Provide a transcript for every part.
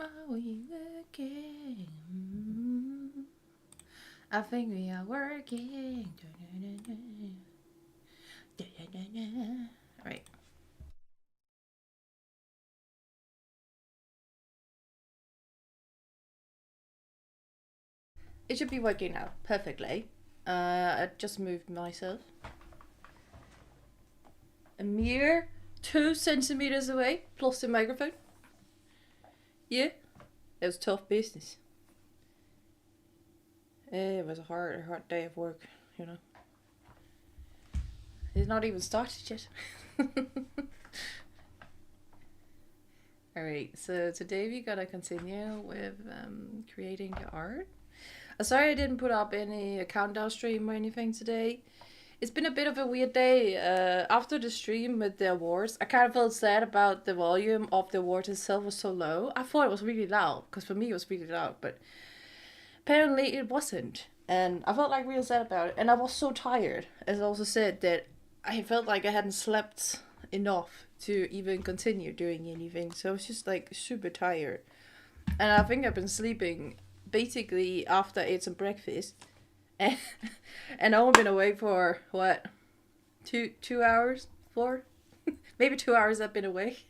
Are we working? I think we are working. Alright. It should be working now perfectly. I just moved myself a mere 2 centimeters away, plus the microphone. Yeah, it was tough business. It was a hard day of work, you know. It's not even started yet. Alright, so today we gotta continue with creating the art. Sorry I didn't put up any countdown stream or anything today. It's been a bit of a weird day. After the stream with the awards, I kind of felt sad about the volume of the awards itself was so low. I thought it was really loud, because for me it was really loud, but apparently it wasn't. And I felt like real sad about it. And I was so tired, as I also said, that I felt like I hadn't slept enough to even continue doing anything. So I was just like super tired. And I think I've been sleeping basically after I ate some breakfast. And, and I've only been awake for what? 2 hours? 4? Maybe 2 hours I've been awake.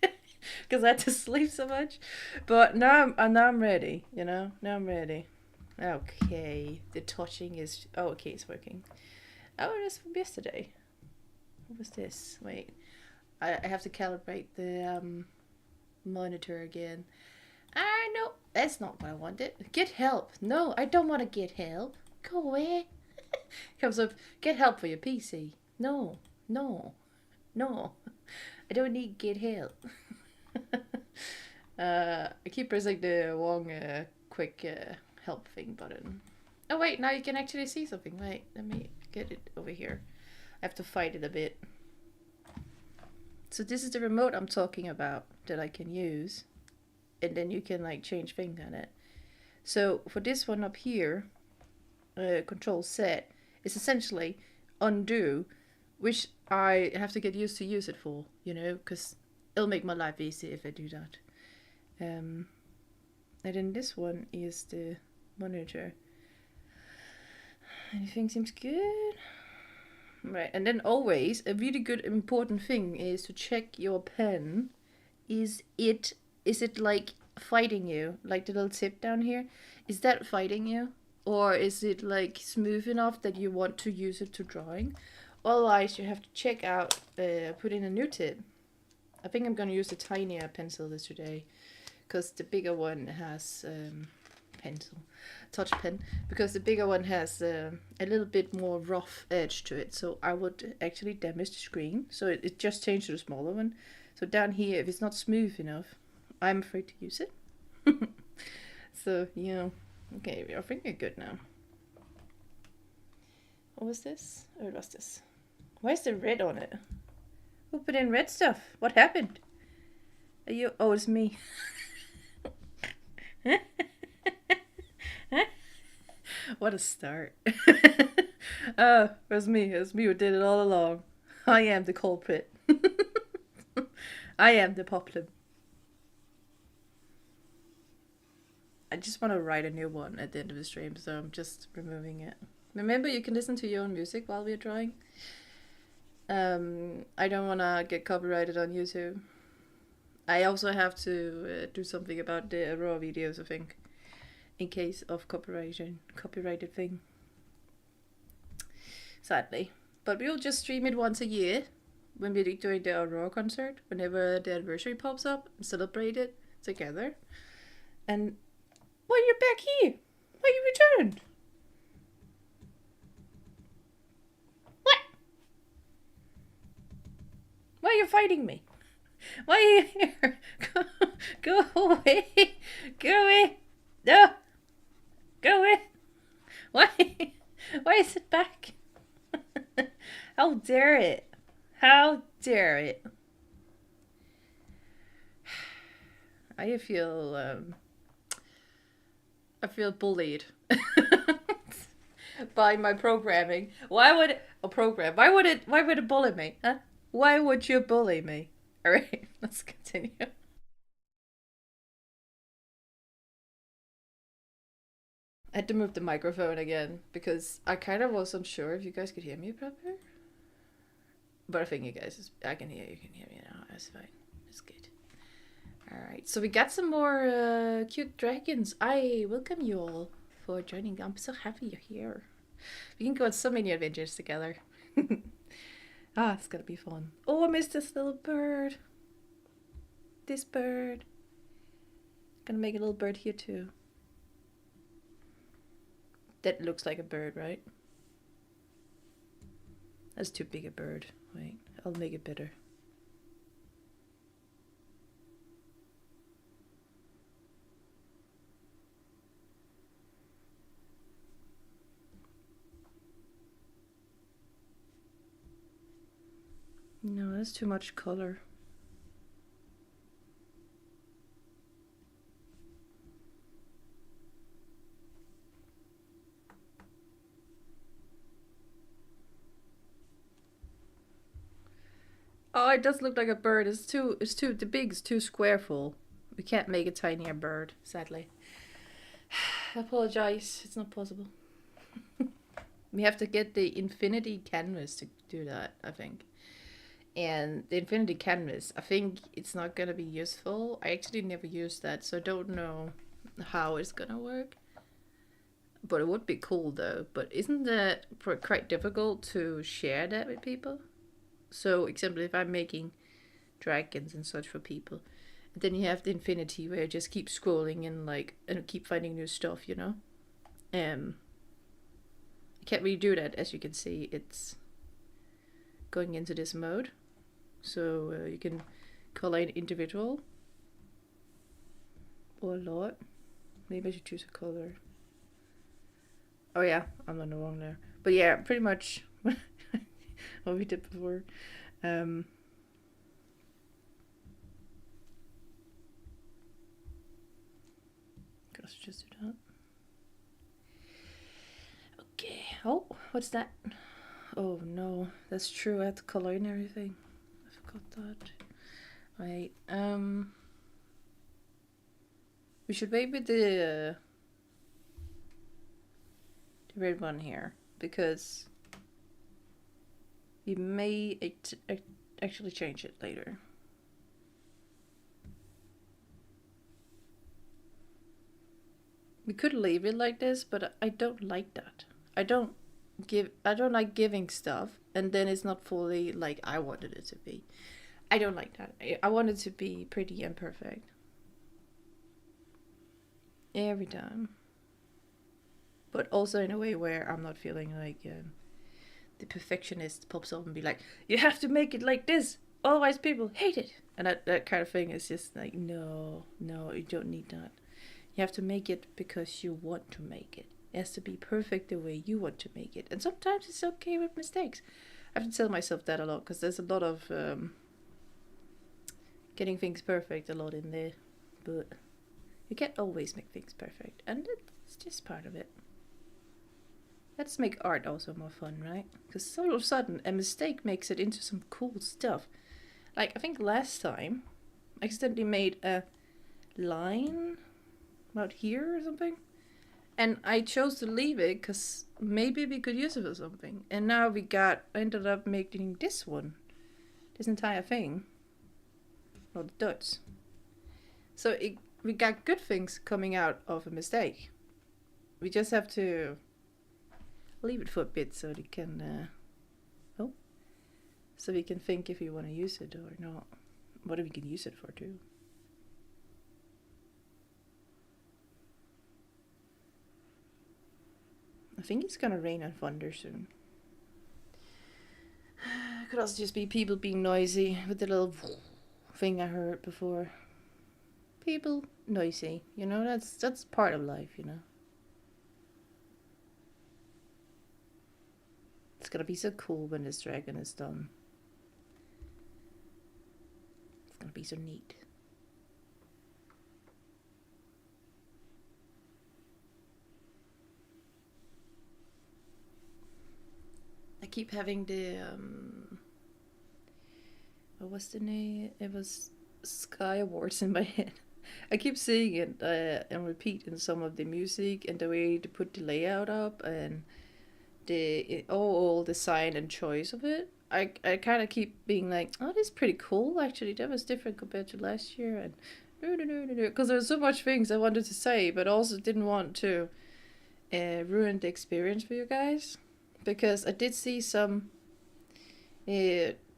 Because I had to sleep so much. But now I'm ready, you know? Now I'm ready. Okay, the touching is... Oh, okay, it's working. Oh, that's from yesterday. What was this? Wait. I have to calibrate the monitor again. Ah, no, that's not what I wanted. Get help. No, I don't want to get help. Go away. Comes up, get help for your PC. No, no, no. I don't need get help. I keep pressing the wrong quick help thing button. Oh wait, now you can actually see something. Wait, let me get it over here. I have to fight it a bit. So this is the remote I'm talking about that I can use. And then you can like change things on it. So for this one up here, control set, is essentially undo, which I have to get used to use it for, you know, because it'll make my life easy if I do that. And then this one is the monitor. Anything seems good. Right, and then always a really good important thing is to check your pen. Is it like fighting you? Like the little tip down here? Is that fighting you? Or is it like smooth enough that you want to use it to drawing? Otherwise you have to check out, put in a new tip. I think I'm gonna use the tinier pencil this today. Because the bigger one has touch pen, because the bigger one has a little bit more rough edge to it, so I would actually damage the screen. So it just changed to the smaller one. So down here, if it's not smooth enough, I'm afraid to use it. So, you know, okay, I think we're good now. What was this? Or was this? Why is there red on it? Who put in red stuff? What happened? Are you? Oh, it's me. What a start. Oh, it was me. It was me who did it all along. I am the culprit. I am the problem. I just want to write a new one at the end of the stream, so I'm just removing it. Remember, you can listen to your own music while we're drawing. I don't want to get copyrighted on YouTube. I also have to do something about the raw videos, I think, in case of copyrighted thing. Sadly. But we'll just stream it once a year when we're doing the Aurora concert, whenever the anniversary pops up, and celebrate it together. And why you're back here? Why you returned? What? Why are you fighting me? Why are you here? Go away. Go away. No. Go away. Why? Why is it back? How dare it? How dare it? I feel bullied by my programming. Why would it bully me? Huh? Why would you bully me? Alright, let's continue. I had to move the microphone again because I kind of wasn't sure if you guys could hear me proper. But I think you guys, I can hear you can hear me now. That's fine. That's good. Alright, so we got some more cute dragons. I welcome you all for joining. I'm so happy you're here. We can go on so many adventures together. Ah, it's gonna be fun. Oh, I missed this little bird. This bird. Gonna make a little bird here too. That looks like a bird, right? That's too big a bird. Wait, I'll make it better. No, that's too much color. Oh, it does look like a bird. The beak is too squareful. We can't make a tinier bird, sadly. I apologize. It's not possible. We have to get the infinity canvas to do that, I think. And the infinity canvas, I think it's not gonna be useful. I actually never used that, so I don't know how it's gonna work. But it would be cool though. But isn't that quite difficult to share that with people? So, example, if I'm making dragons and such for people, and then you have the infinity where you just keep scrolling and keep finding new stuff, you know. You can't really do that, as you can see. It's going into this mode, so you can color an individual or a lot. Maybe I should choose a color. Oh yeah, I'm on the wrong there. But yeah, pretty much what we did before. Could also just do that. Okay. Oh, what's that? Oh no, that's true. I had to color in everything. I forgot that. Right. We should wait with the red one here because we may actually change it later. We could leave it like this, but I don't like that. I don't like giving stuff and then it's not fully like I wanted it to be. I don't like that. I want it to be pretty and perfect. Every time. But also in a way where I'm not feeling like the perfectionist pops up and be like, you have to make it like this, otherwise people hate it. And that kind of thing is just like, no, you don't need that. You have to make it because you want to make it. It has to be perfect the way you want to make it. And sometimes it's okay with mistakes. I have to tell myself that a lot because there's a lot of getting things perfect a lot in there. But you can't always make things perfect. And it's just part of it. Let's make art also more fun, right? Because all of a sudden a mistake makes it into some cool stuff. Like I think last time I accidentally made a line about here or something. And I chose to leave it because maybe we could use it for something. And now ended up making this one. This entire thing. Or the dots. So we got good things coming out of a mistake. We just have to leave it for a bit so they can so we can think if we want to use it or not. What we can use it for too. I think it's gonna rain and thunder soon. It could also just be people being noisy with the little thing I heard before. People noisy, you know, that's part of life, you know. It's gonna be so cool when this dragon is done. It's gonna be so neat. I keep having the what was the name? It was Sky Awards in my head. I keep seeing it and repeat in some of the music and the way to put the layout up and the overall design and choice of it. I kind of keep being like, oh, this is pretty cool actually. That was different compared to last year, and because there's so much things I wanted to say, but also didn't want to ruin the experience for you guys, because I did see some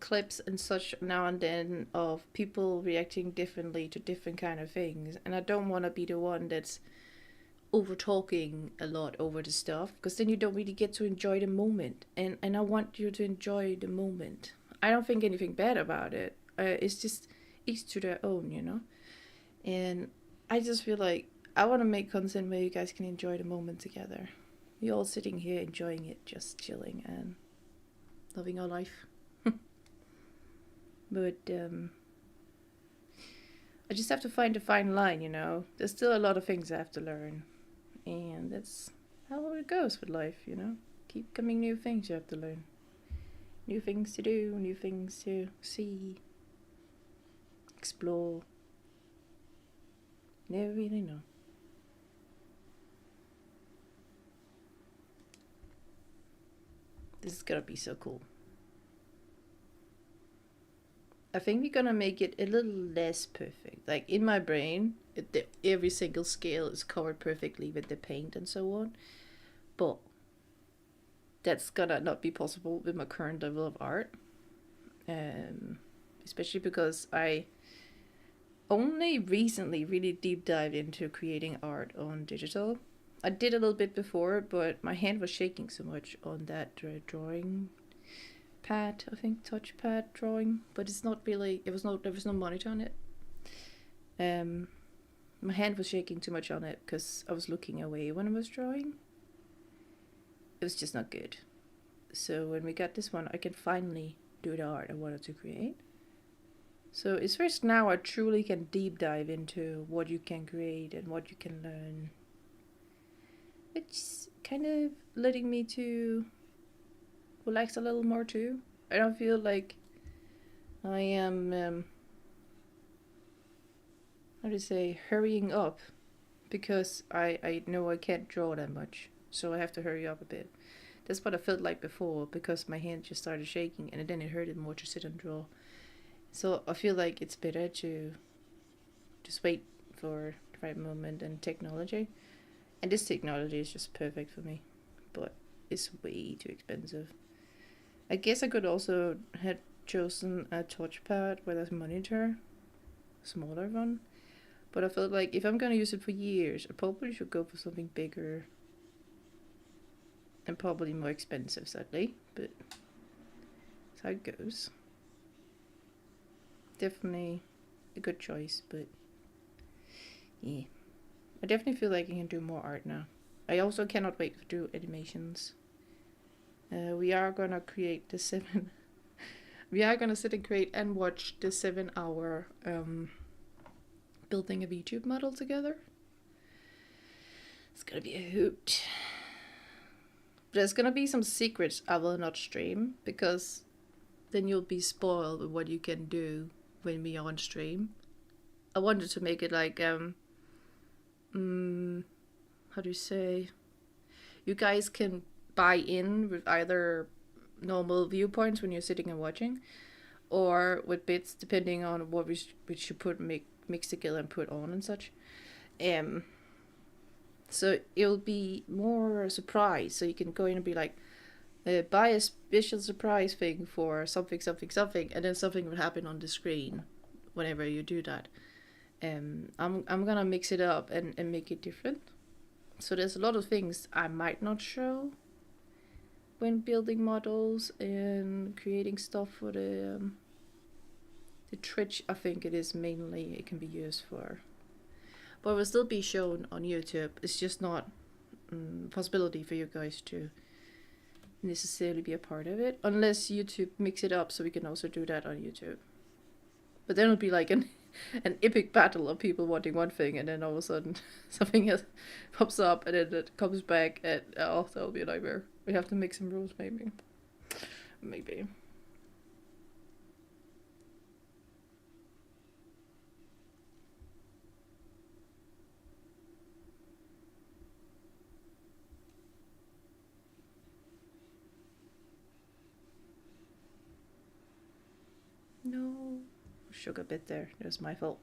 clips and such now and then of people reacting differently to different kind of things, and I don't want to be the one that's over talking a lot over the stuff, because then you don't really get to enjoy the moment, and I want you to enjoy the moment. I don't think anything bad about it. It's just each to their own, you know. And I just feel like I want to make content where you guys can enjoy the moment together. We're all sitting here enjoying it, just chilling and loving our life. But I just have to find a fine line, you know. There's still a lot of things I have to learn. And that's how it goes with life, you know. Keep coming new things you have to learn. New things to do, new things to see, explore. Never really know. This is gonna be so cool. I think we're gonna make it a little less perfect. Like in my brain, every single scale is covered perfectly with the paint and so on. But that's gonna not be possible with my current level of art. Especially because I only recently really deep dived into creating art on digital. I did a little bit before, but my hand was shaking so much on that drawing pad, I think touchpad drawing, but it's not really, there was no monitor on it. My hand was shaking too much on it because I was looking away when I was drawing. It was just not good. So when we got this one, I can finally do the art I wanted to create. So it's first now I truly can deep dive into what you can create and what you can learn. It's kind of letting me to relax a little more too. I don't feel like I am, how to say, hurrying up, because I know I can't draw that much, so I have to hurry up a bit. That's what I felt like before, because my hand just started shaking and then it hurted more to sit and draw. So I feel like it's better to just wait for the right moment and technology. And this technology is just perfect for me, but it's way too expensive. I guess I could also have chosen a touchpad with a monitor, smaller one. But I felt like if I'm gonna use it for years, I probably should go for something bigger and probably more expensive, sadly. But that's how it goes. Definitely a good choice, but yeah. I definitely feel like I can do more art now. I also cannot wait to do animations. We are gonna create the 7. We are gonna sit and create and watch the 7-hour building a VTube model together. It's gonna be a hoot. There's gonna be some secrets I will not stream, because then you'll be spoiled with what you can do when we are on stream. I wanted to make it like how do you say, you guys can buy in with either normal viewpoints when you're sitting and watching, or with bits depending on what we should mix together and put on and such. So it'll be more a surprise, so you can go in and be like, buy a special surprise thing for something, and then something will happen on the screen whenever you do that. I'm gonna mix it up and make it different. So there's a lot of things I might not show when building models and creating stuff for the Twitch. I think it is mainly it can be used for, but it will still be shown on YouTube. It's just not a possibility for you guys to necessarily be a part of it, unless YouTube mix it up so we can also do that on YouTube. But then it'll be like an epic battle of people wanting one thing, and then all of a sudden something else pops up and then it comes back, and oh, that'll be a nightmare. We have to make some rules, maybe. shook a bit there. It was my fault.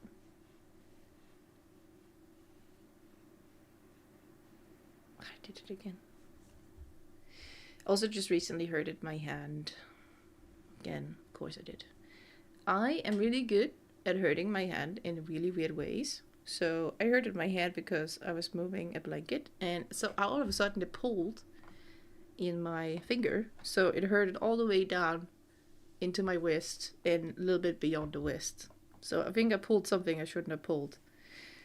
I did it again. Also just recently hurted my hand. Again, of course I did. I am really good at hurting my hand in really weird ways. So I hurted my hand because I was moving a blanket, and so all of a sudden it pulled in my finger, so it hurted all the way down into my wrist and a little bit beyond the wrist. So I think I pulled something I shouldn't have pulled.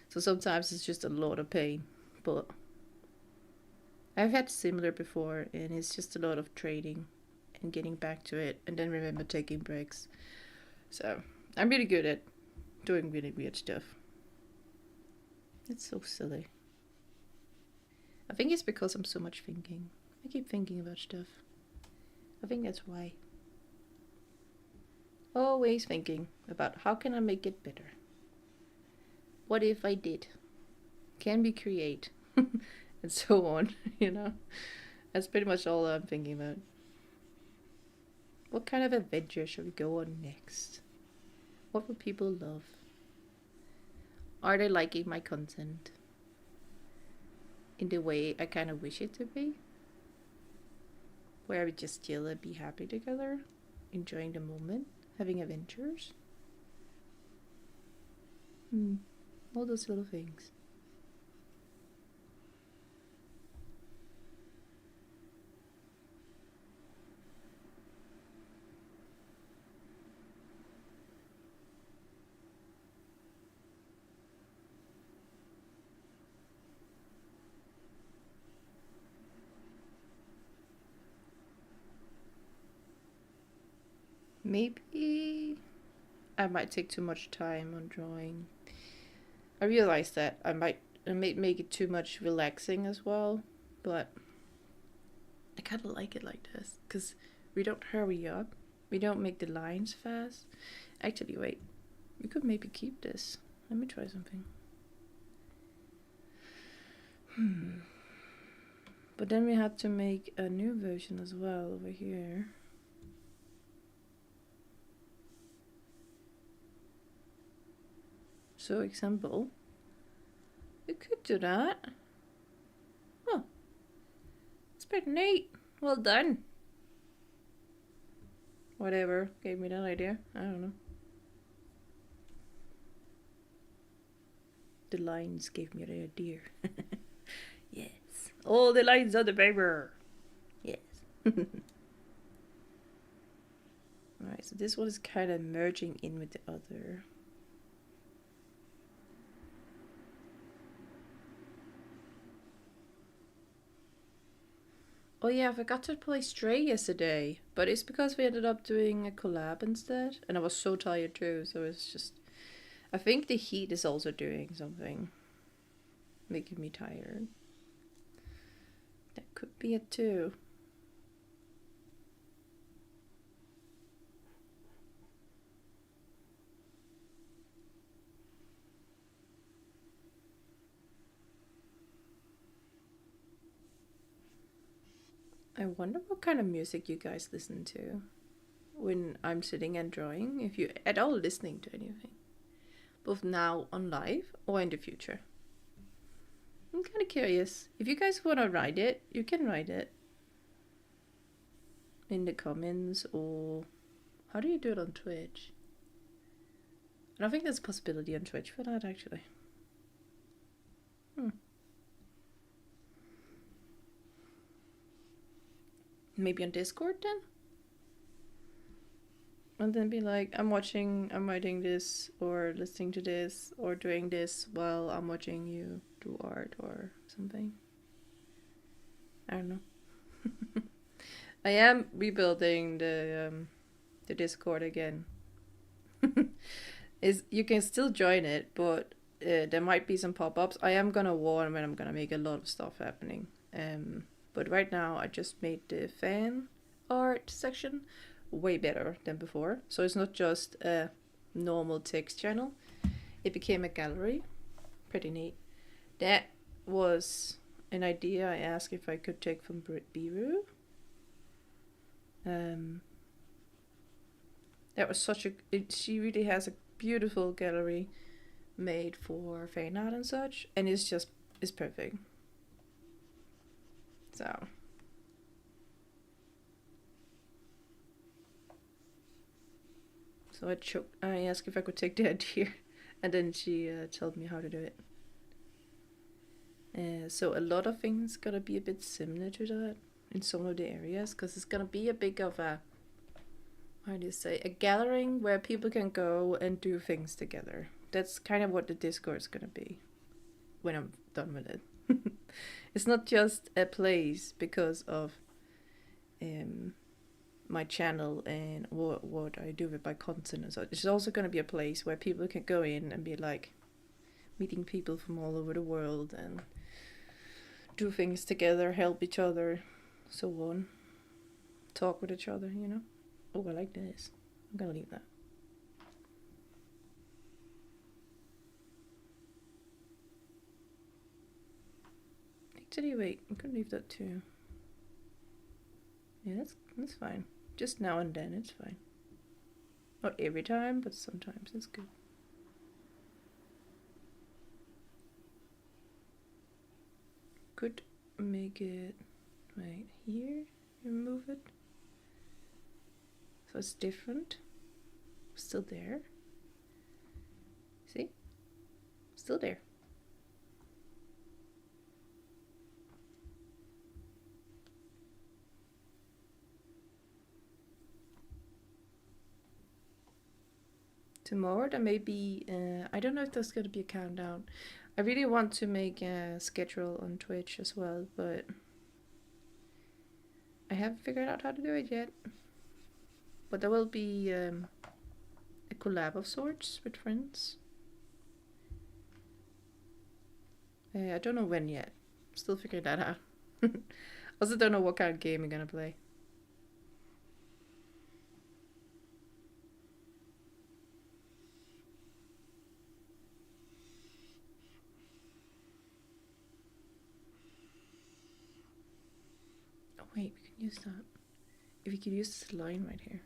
So sometimes it's just a lot of pain, but I've had similar before, and it's just a lot of training and getting back to it, and then remember taking breaks. So I'm really good at doing really weird stuff. It's so silly. I think it's because I'm so much thinking. I keep thinking about stuff. I think that's why. Always thinking about how can I make it better. What if I did? Can we create? And so on, you know. That's pretty much all I'm thinking about. What kind of adventure should we go on next? What would people love? Are they liking my content in the way I kind of wish it to be? Where we just chill and be happy together, enjoying the moment, having adventures. All those little things. Maybe I might take too much time on drawing. I realize that I might make it too much relaxing as well, but I kind of like it like this because we don't hurry up, we don't make the lines fast. Actually, wait, we could maybe keep this. Let me try something. But then we have to make a new version as well over here. So example, we could do that. Oh, it's pretty neat. Well done. Whatever gave me that idea. I don't know. The lines gave me the idea. Yes. All the lines on the paper. Yes. Alright, so this one is kind of merging in with the other. Oh yeah, I forgot to play Stray yesterday, but it's because we ended up doing a collab instead, and I was so tired too, so it's just... I think the heat is also doing something, making me tired. That could be it too. I wonder what kind of music you guys listen to when I'm sitting and drawing, if you at all listening to anything, both now on live or in the future. I'm kind of curious. If you guys want to write it, you can write it in the comments, or how do you do it on Twitch? I don't think there's a possibility on Twitch for that actually. Maybe on Discord then? And then be like, I'm writing this, or listening to this, or doing this while I'm watching you do art or something. I don't know. I am rebuilding the Discord again. You can still join it, but there might be some pop-ups. I am gonna warn when I'm gonna make a lot of stuff happening. But right now I just made the fan art section way better than before. So it's not just a normal text channel. It became a gallery. Pretty neat. That was an idea I asked if I could take from Biru. That was such a... she really has a beautiful gallery made for fan art and such, and it's perfect. So I asked if I could take the idea, and then she told me how to do it. So a lot of things gonna be a bit similar to that in some of the areas, because it's gonna be a big of a, how do you say, a gathering where people can go and do things together. That's kind of what the Discord is gonna be when I'm done with it. It's not just a place because of my channel and what I do with my content and so. It's also gonna be a place where people can go in and be like meeting people from all over the world and do things together, help each other, so on. Talk with each other, you know. Oh, I like this. I'm gonna leave that. Actually, wait, I could leave that too. Yeah, that's fine. Just now and then, it's fine. Not every time, but sometimes it's good. Could make it right here. Remove it. So it's different. Still there. See? Still there. Tomorrow there may be, I don't know if there's gonna be a countdown. I really want to make a schedule on Twitch as well, but I haven't figured out how to do it yet. But there will be a collab of sorts with friends. I don't know when yet. Still figuring that out. Also don't know what kind of game I'm gonna play. Oh wait, we can use that. If we could use this line right here.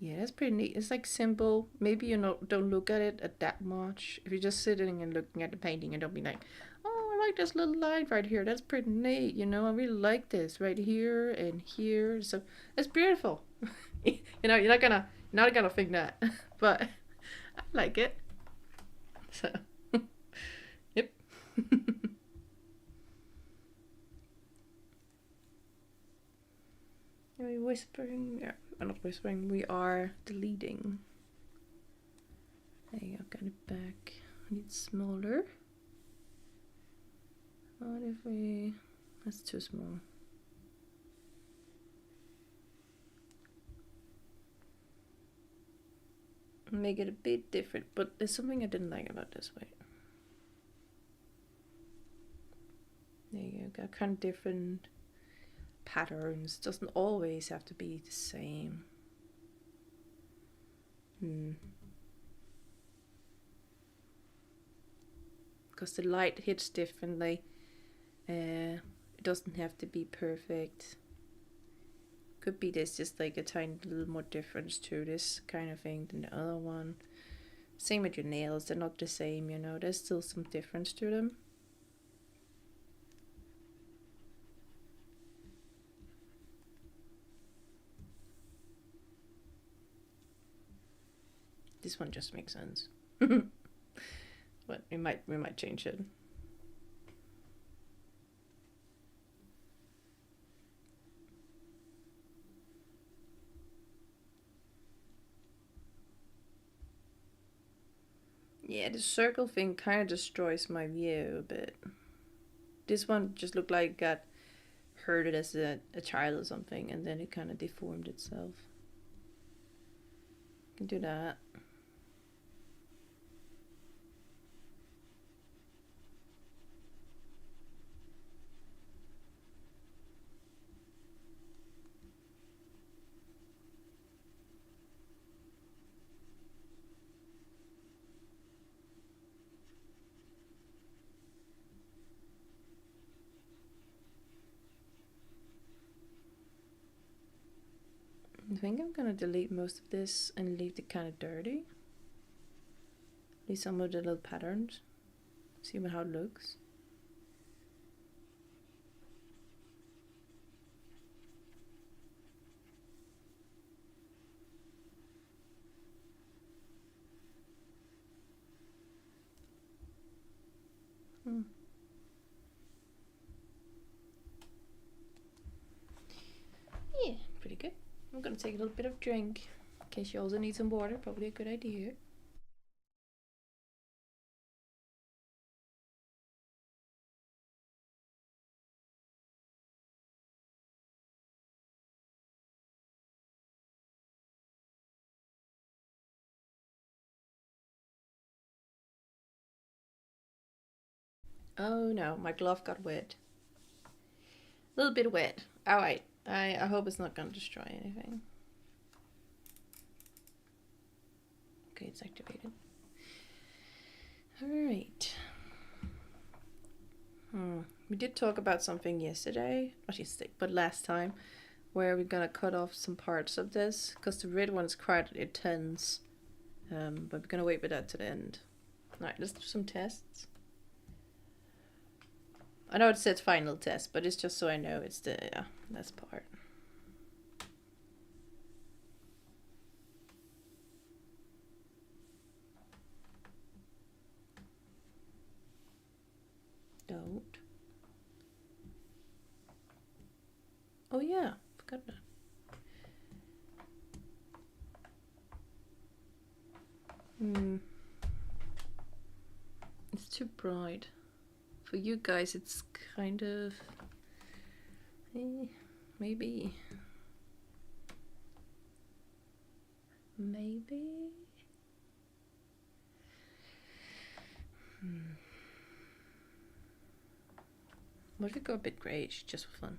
Yeah, that's pretty neat. It's like simple. Maybe you don't look at it that much. If you're just sitting and looking at the painting and don't be like, oh, I like this little line right here. That's pretty neat. You know, I really like this right here and here. So it's beautiful. You know, you're not gonna think that, but I like it. So, yep. Are we whispering? Yeah. I'm not whispering, we are deleting. There you go, got it back. I need smaller. What if we... That's too small. Make it a bit different, but there's something I didn't like about this way. There you go, got kind of different patterns. Doesn't always have to be the same. Because the light hits differently. It doesn't have to be perfect. Could be there's just like a tiny little more difference to this kind of thing than the other one. Same with your nails, they're not the same, you know, there's still some difference to them. This one just makes sense. But we might change it. Yeah, the circle thing kind of destroys my view a bit. This one just looked like it got hurted as a child or something, and then it kind of deformed itself. Can do that. I think I'm gonna delete most of this and leave it kind of dirty. Leave some of the little patterns. See how it looks. Yeah, pretty good. I'm gonna take a little bit of drink in case you also need some water. Probably a good idea. Oh no, my glove got wet. A little bit wet. Alright, I hope it's not gonna destroy anything. Okay, it's activated. Alright. We did talk about something yesterday, not yesterday, but last time, where we're gonna cut off some parts of this, because the red one is quite intense. But we're gonna wait with that to the end. Alright, let's do some tests. I know it says final test, but it's just so I know it's the last part. Don't. Oh yeah, forgot that. It's too bright. For you guys, it's kind of... maybe... What if we go a bit grayish, just for fun?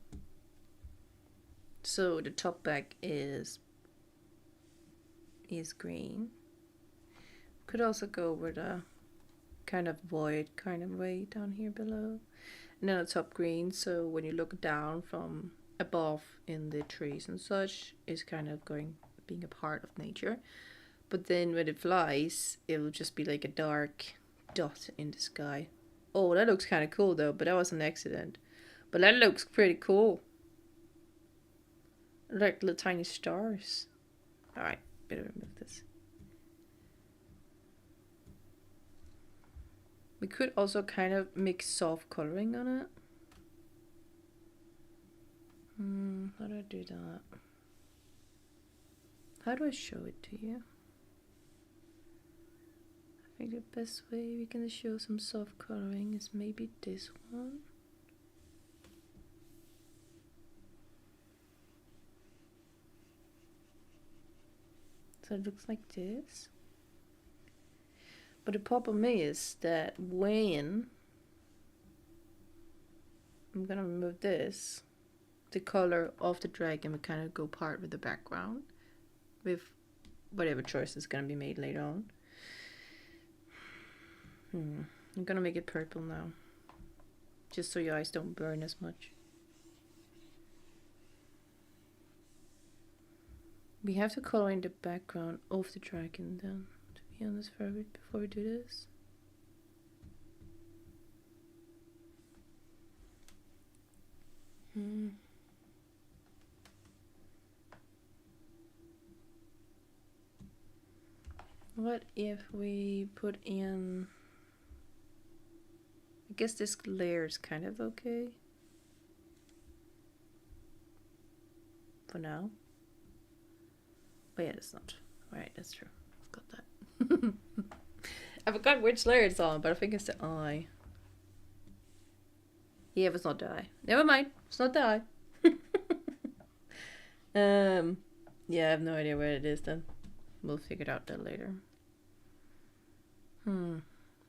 So the top back is green. Could also go with a kind of void kind of way down here below, and then the top green, so when you look down from above in the trees and such, is kind of being a part of nature. But then when it flies, it will just be like a dark dot in the sky. Oh, that looks kind of cool though, but that was an accident. But that looks pretty cool. Like little tiny stars. Alright, better remove this. We could also kind of mix soft coloring on it. How do I do that? How do I show it to you? I think the best way we can show some soft coloring is maybe this one. So it looks like this. But the problem is that when I'm gonna remove this, the color of the dragon will kind of go part with the background, with whatever choice is gonna be made later on. I'm gonna make it purple now, just so your eyes don't burn as much. We have to color in the background of the dragon then, to be honest, for a bit before we do this. What if we put in... I guess this layer is kind of okay for now. Oh yeah, it's not. Alright, that's true. I've got that. I forgot which layer it's on, but I think it's the eye. Yeah, if it's not the eye. Never mind. It's not the eye. Yeah, I have no idea where it is then. We'll figure it out that later.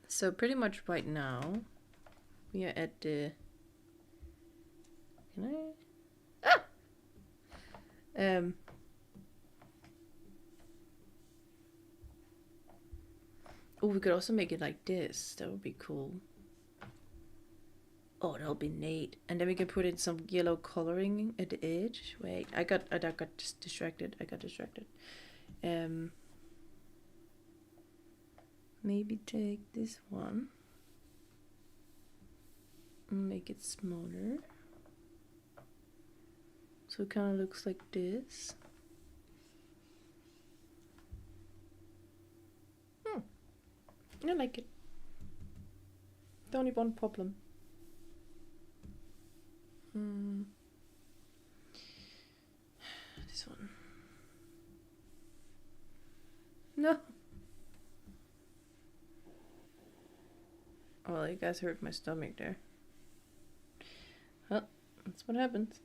So pretty much right now, we are at the... Can I? Ah! Oh, we could also make it like this. That would be cool. Oh, that'll be neat. And then we can put in some yellow coloring at the edge. Wait, I got just distracted. Maybe take this one and make it smaller. So it kind of looks like this. I like it. The only one problem. This one. No. Well, you guys hurt my stomach there. Well, that's what happens.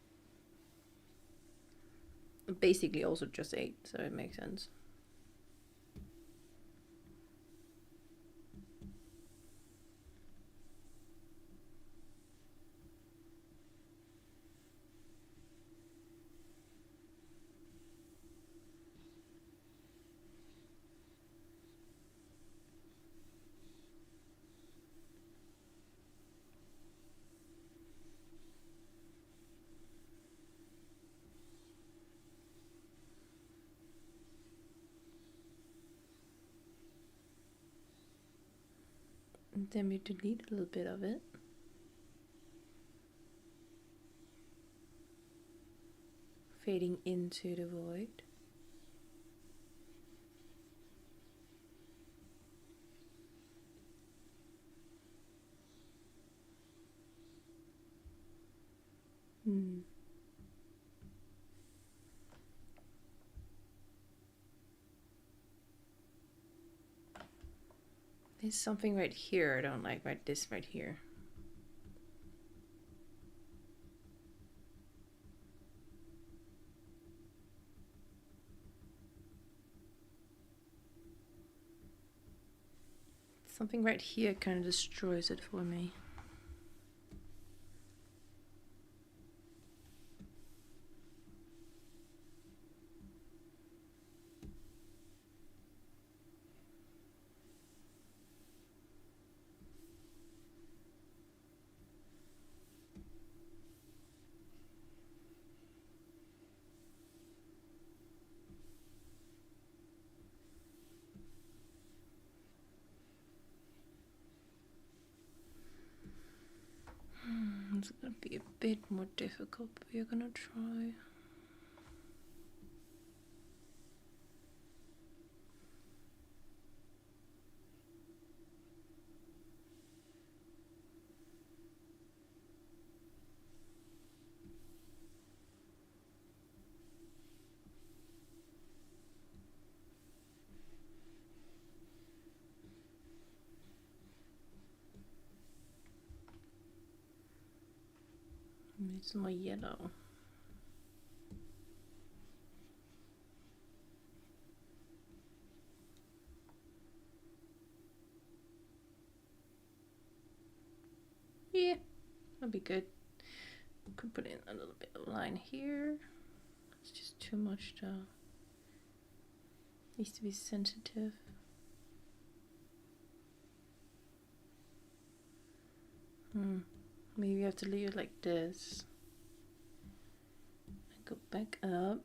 Basically also just ate, so it makes sense. And then we delete a little bit of it. Fading into the void. There's something right here I don't like, right? This right here. Something right here kind of destroys it for me. It's gonna be a bit more difficult, but we're gonna try. Need some more yellow. Yeah, that'll be good. Could put in a little bit of line here. It's just too much though. Needs to be sensitive. Maybe I have to leave it like this. And go back up.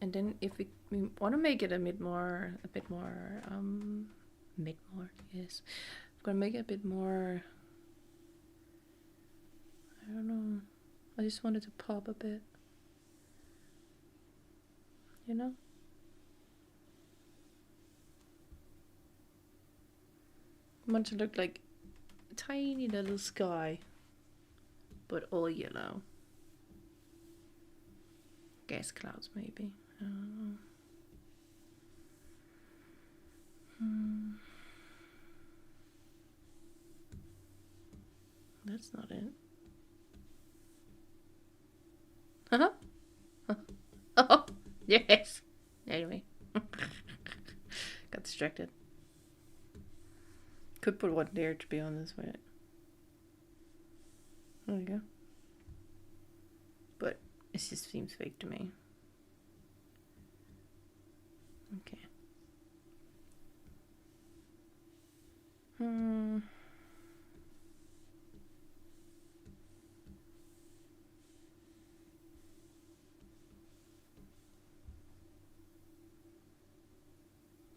And then if we want to make it a bit more, yes. I'm gonna make it a bit more, I don't know. I just wanted to pop a bit, you know? I want to look like a tiny little sky, but all yellow. Gas clouds, maybe. I don't know. That's not it. Yes. Anyway. Got distracted. Could put one there to be honest with it. There we go. But it just seems fake to me. Okay.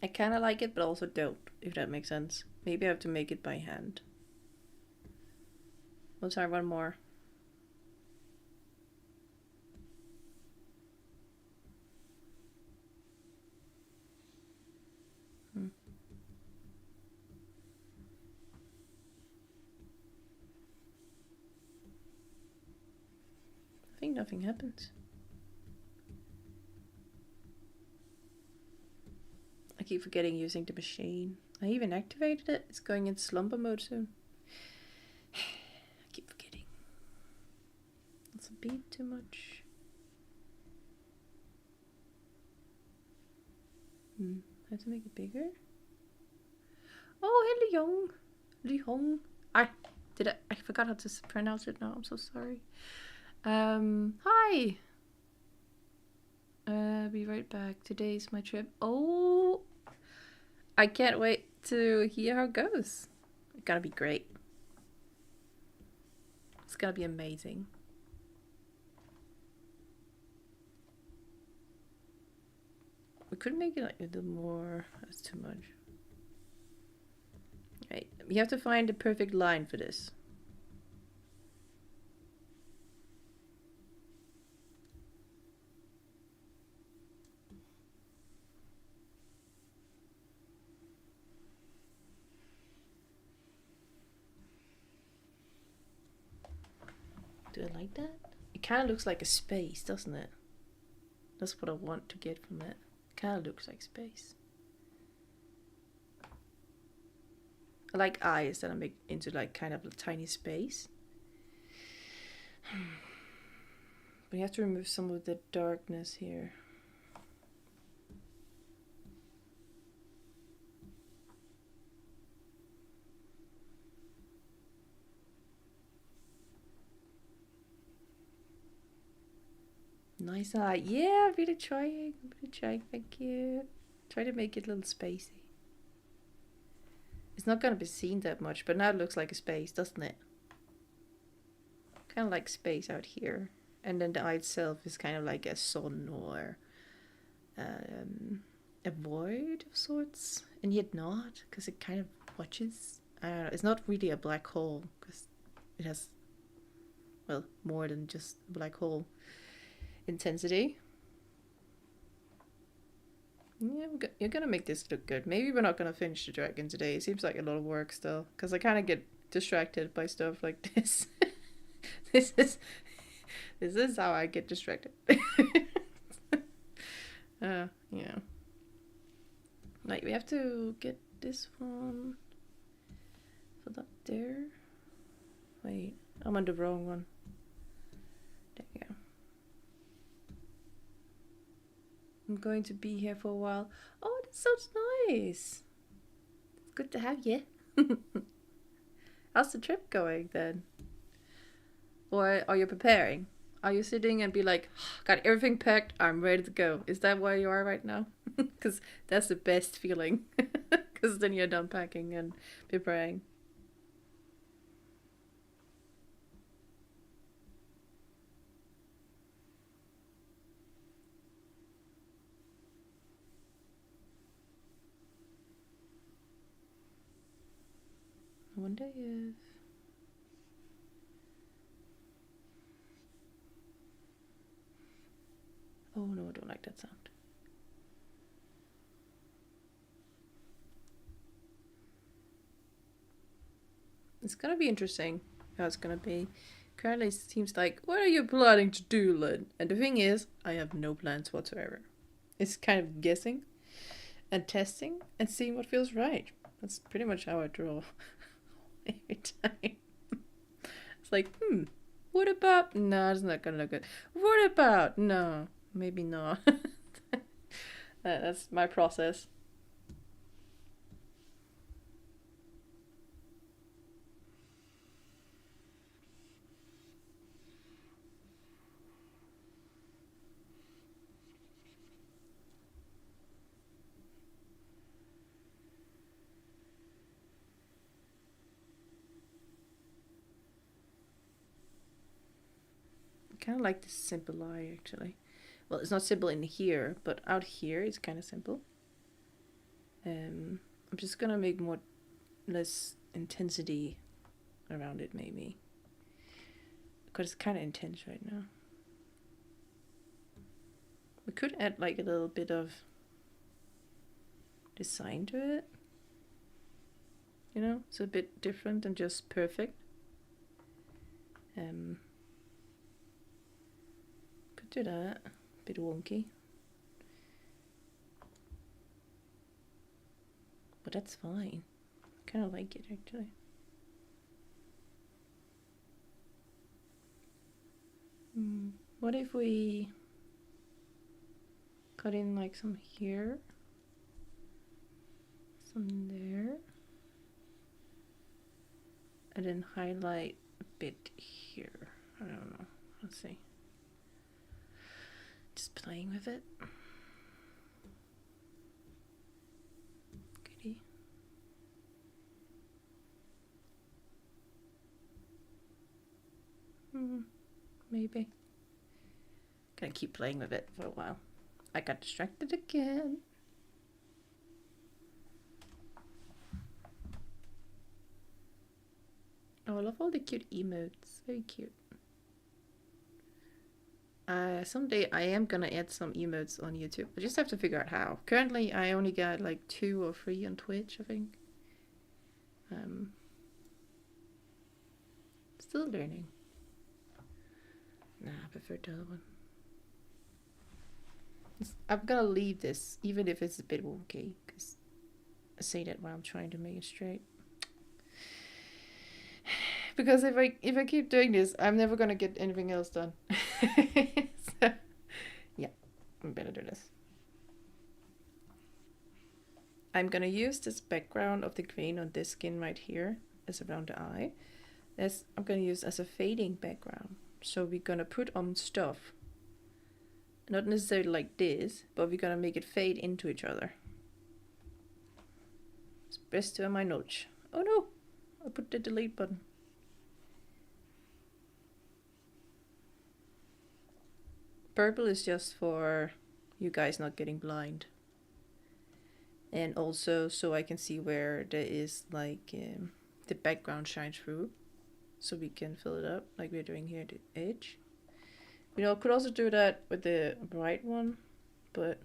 I kind of like it, but also don't, if that makes sense. Maybe I have to make it by hand. We'll try one more. I think nothing happens. I keep forgetting using the machine. I even activated it. It's going into slumber mode soon. I keep forgetting. It's a bit too much. I have to make it bigger. Oh, hey, Leong. I forgot how to pronounce it now. I'm so sorry. Hi. Be right back. Today's my trip. Oh, I can't wait to hear how it goes. It's gonna be great. It's gonna be amazing. We could make it like a little more. That's too much. Right. We have to find the perfect line for this. Do I like that? It kind of looks like a space, doesn't it? That's what I want to get from it. It kind of looks like space. I like eyes that I make into like kind of a tiny space. But you have to remove some of the darkness here. Nice eye. Yeah, I'm really trying. Thank you. Try to make it a little spacey. It's not going to be seen that much, but now it looks like a space, doesn't it? Kind of like space out here. And then the eye itself is kind of like a sun or a void of sorts. And yet not, because it kind of watches. I don't know. It's not really a black hole, because it has, well, more than just a black hole intensity. Yeah, you're gonna make this look good. Maybe we're not gonna finish the dragon today. It seems like a lot of work still, because I kind of get distracted by stuff like this. this is how I get distracted. Yeah. Like, we have to get this one put up there. Wait, I'm on the wrong one. There you go. I'm going to be here for a while. Oh, that sounds nice. It's good to have you. How's the trip going then? Or are you preparing? Are you sitting and be like, got everything packed, I'm ready to go? Is that where you are right now? Because that's the best feeling. Because then you're done packing and preparing. I wonder if... Oh no, I don't like that sound. It's gonna be interesting how it's gonna be. Currently it seems like, what are you planning to do, Lynn? And the thing is, I have no plans whatsoever. It's kind of guessing and testing and seeing what feels right. That's pretty much how I draw every time. It's like, what about? No, it's not gonna look good. What about? No, maybe not. That's my process. I kind of like this simple eye actually. Well, it's not simple in here, but out here it's kind of simple. I'm just gonna make more less intensity around it maybe, because it's kind of intense right now. We could add like a little bit of design to it, you know, it's a bit different than just perfect. Could do that, a bit wonky, but that's fine. I kind of like it actually. What if we cut in like some here, some there, and then highlight a bit here? I don't know. Let's see. Just playing with it. Goody. Maybe. Gonna keep playing with it for a while. I got distracted again. Oh, I love all the cute emotes. Very cute. Someday I am gonna add some emotes on YouTube. I just have to figure out how. Currently I only got like 2 or 3 on Twitch, I think. Still learning. Nah, I prefer the other one. I'm gonna leave this, even if it's a bit wonky, because I say that while I'm trying to make it straight. Because if I keep doing this, I'm never gonna get anything else done. So, yeah, I better do this. I'm gonna use this background of the green on this skin right here as around the eye. This I'm gonna use as a fading background. So we're gonna put on stuff. Not necessarily like this, but we're gonna make it fade into each other. It's best to my knowledge. Oh no! I put the delete button. Purple is just for you guys not getting blind. And also so I can see where there is like the background shines through. So we can fill it up like we're doing here at the edge. You know, could also do that with the bright one, but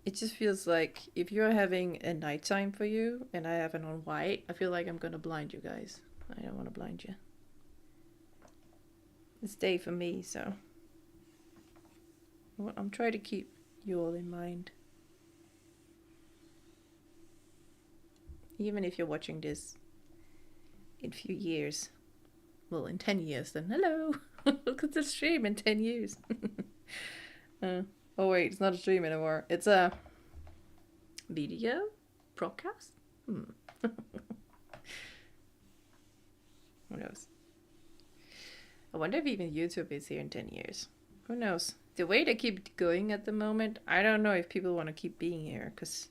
it just feels like if you're having a nighttime for you and I have it on white, I feel like I'm gonna blind you guys. I don't want to blind you. It's day for me, so I'm trying to keep you all in mind. Even if you're watching this in a few years. Well, in 10 years then. Hello! Look at the stream in 10 years. Oh wait, it's not a stream anymore. It's a video broadcast? Who knows? I wonder if even YouTube is here in 10 years. Who knows? The way they keep going at the moment, I don't know if people want to keep being here, because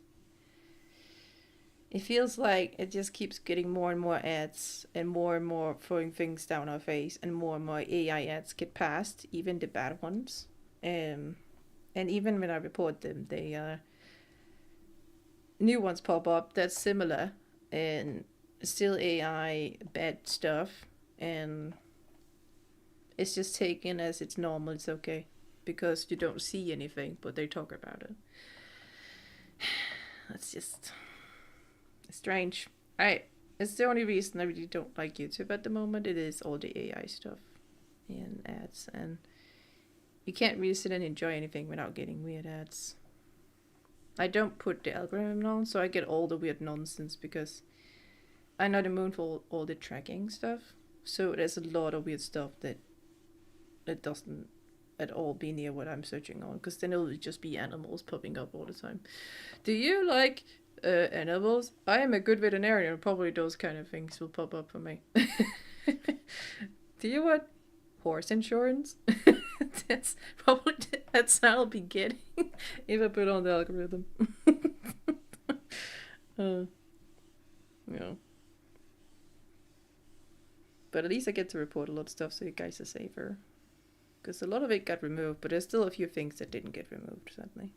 it feels like it just keeps getting more and more ads and more throwing things down our face, and more AI ads get passed, even the bad ones. And even when I report them, they new ones pop up that's similar and still AI bad stuff, and it's just taken as it's normal, it's okay, because you don't see anything, but they talk about it. That's just strange. It's the only reason I really don't like YouTube at the moment. It is all the AI stuff and ads, and you can't really sit and enjoy anything without getting weird ads. I don't put the algorithm on, so I get all the weird nonsense because I'm not immune for all the tracking stuff. So there's a lot of weird stuff that doesn't at all be near what I'm searching on, because then it'll just be animals popping up all the time. Do you like animals? I am a good veterinarian. Probably those kind of things will pop up for me. Do you want horse insurance? That's probably that's how I'll be getting if I put on the algorithm. Yeah. But at least I get to report a lot of stuff, so you guys are safer. Because a lot of it got removed, but there's still a few things that didn't get removed, sadly.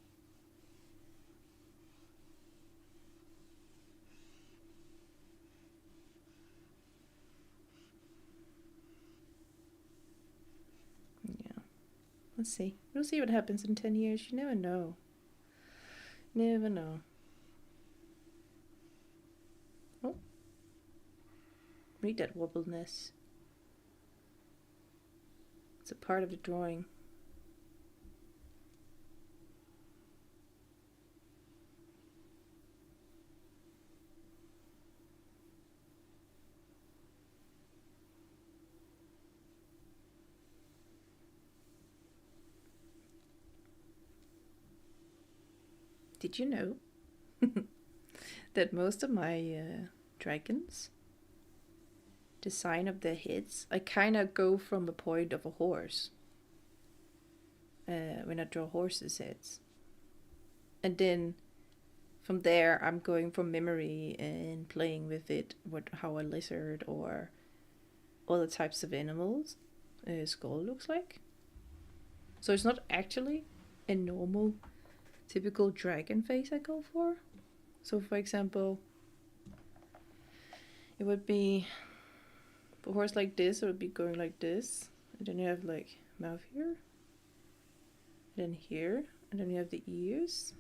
Yeah. Let's see. We'll see what happens in 10 years. You never know. Never know. Oh. Read that wobbleness. It's a part of the drawing. Did you know that most of my dragons, the sign of their heads, I kind of go from the point of a horse when I draw horses' heads. And then from there, I'm going from memory and playing with it, how a lizard or other types of animals skull looks like. So it's not actually a normal typical dragon face I go for. So for example, it would be a horse like this, it would be going like this, and then you have like mouth here, and then here, and then you have the ears.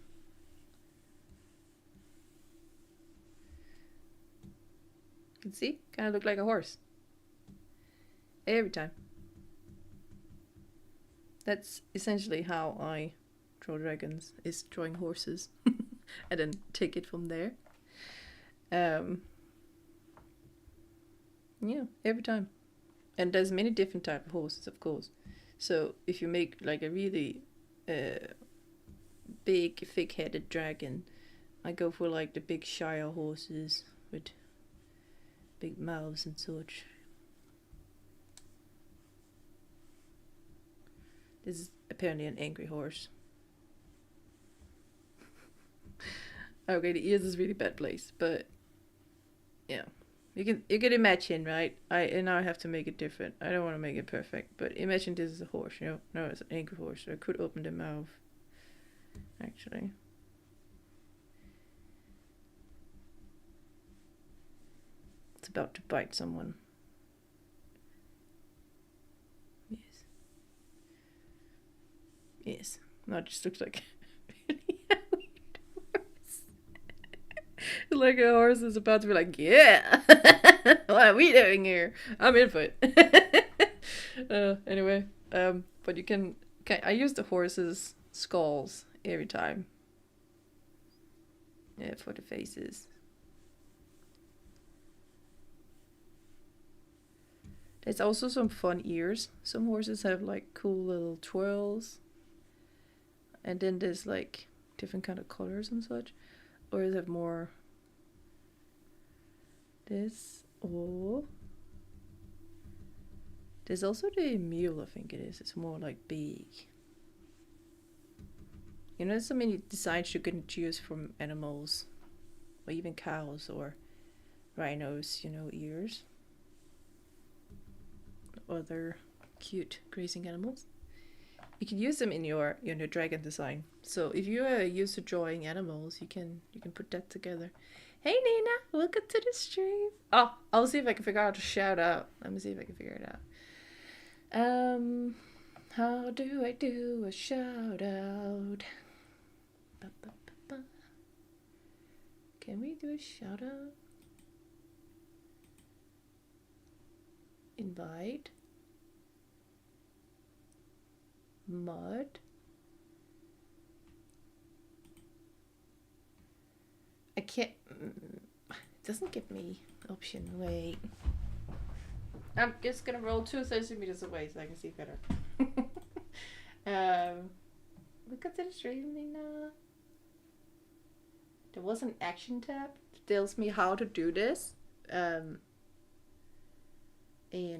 You can see, kind of look like a horse. Every time. That's essentially how I draw dragons, is drawing horses and then take it from there. Yeah, every time. And there's many different type of horses, of course. So if you make like a really big, thick-headed dragon, I go for like the big Shire horses with big mouths and such. This is apparently an angry horse. Okay, the ears is really bad place, but yeah, you can imagine, right? And now I have to make it different. I don't want to make it perfect, but imagine this is a horse. No, it's an angry horse. So I could open the mouth, actually. It's about to bite someone. Yes. Yes. No, it just looks like like a horse is about to be like, yeah, what are we doing here? I'm in for it. Anyway, but you can I use the horse's skulls every time. Yeah, for the faces. There's also some fun ears. Some horses have like cool little twirls. And then there's like different kind of colors and such. Or they have more this, or there's also the mule, I think it is. It's more like big. You know, there's so many designs you can choose from animals, or even cows or rhinos, you know, ears. Other cute grazing animals. You can use them in your dragon design. So if you are used to drawing animals, you can put that together. Hey Nina, welcome to the stream. Oh, I'll see if I can figure out how to shout out. Let me see if I can figure it out. How do I do a shout out? Ba, ba, ba, ba. Can we do a shout out? Invite. Mud. I can't. It doesn't give me option. Wait. I'm just gonna roll 2 centimeters away so I can see better. Look at the stream, Nina. There was an action tab that tells me how to do this. And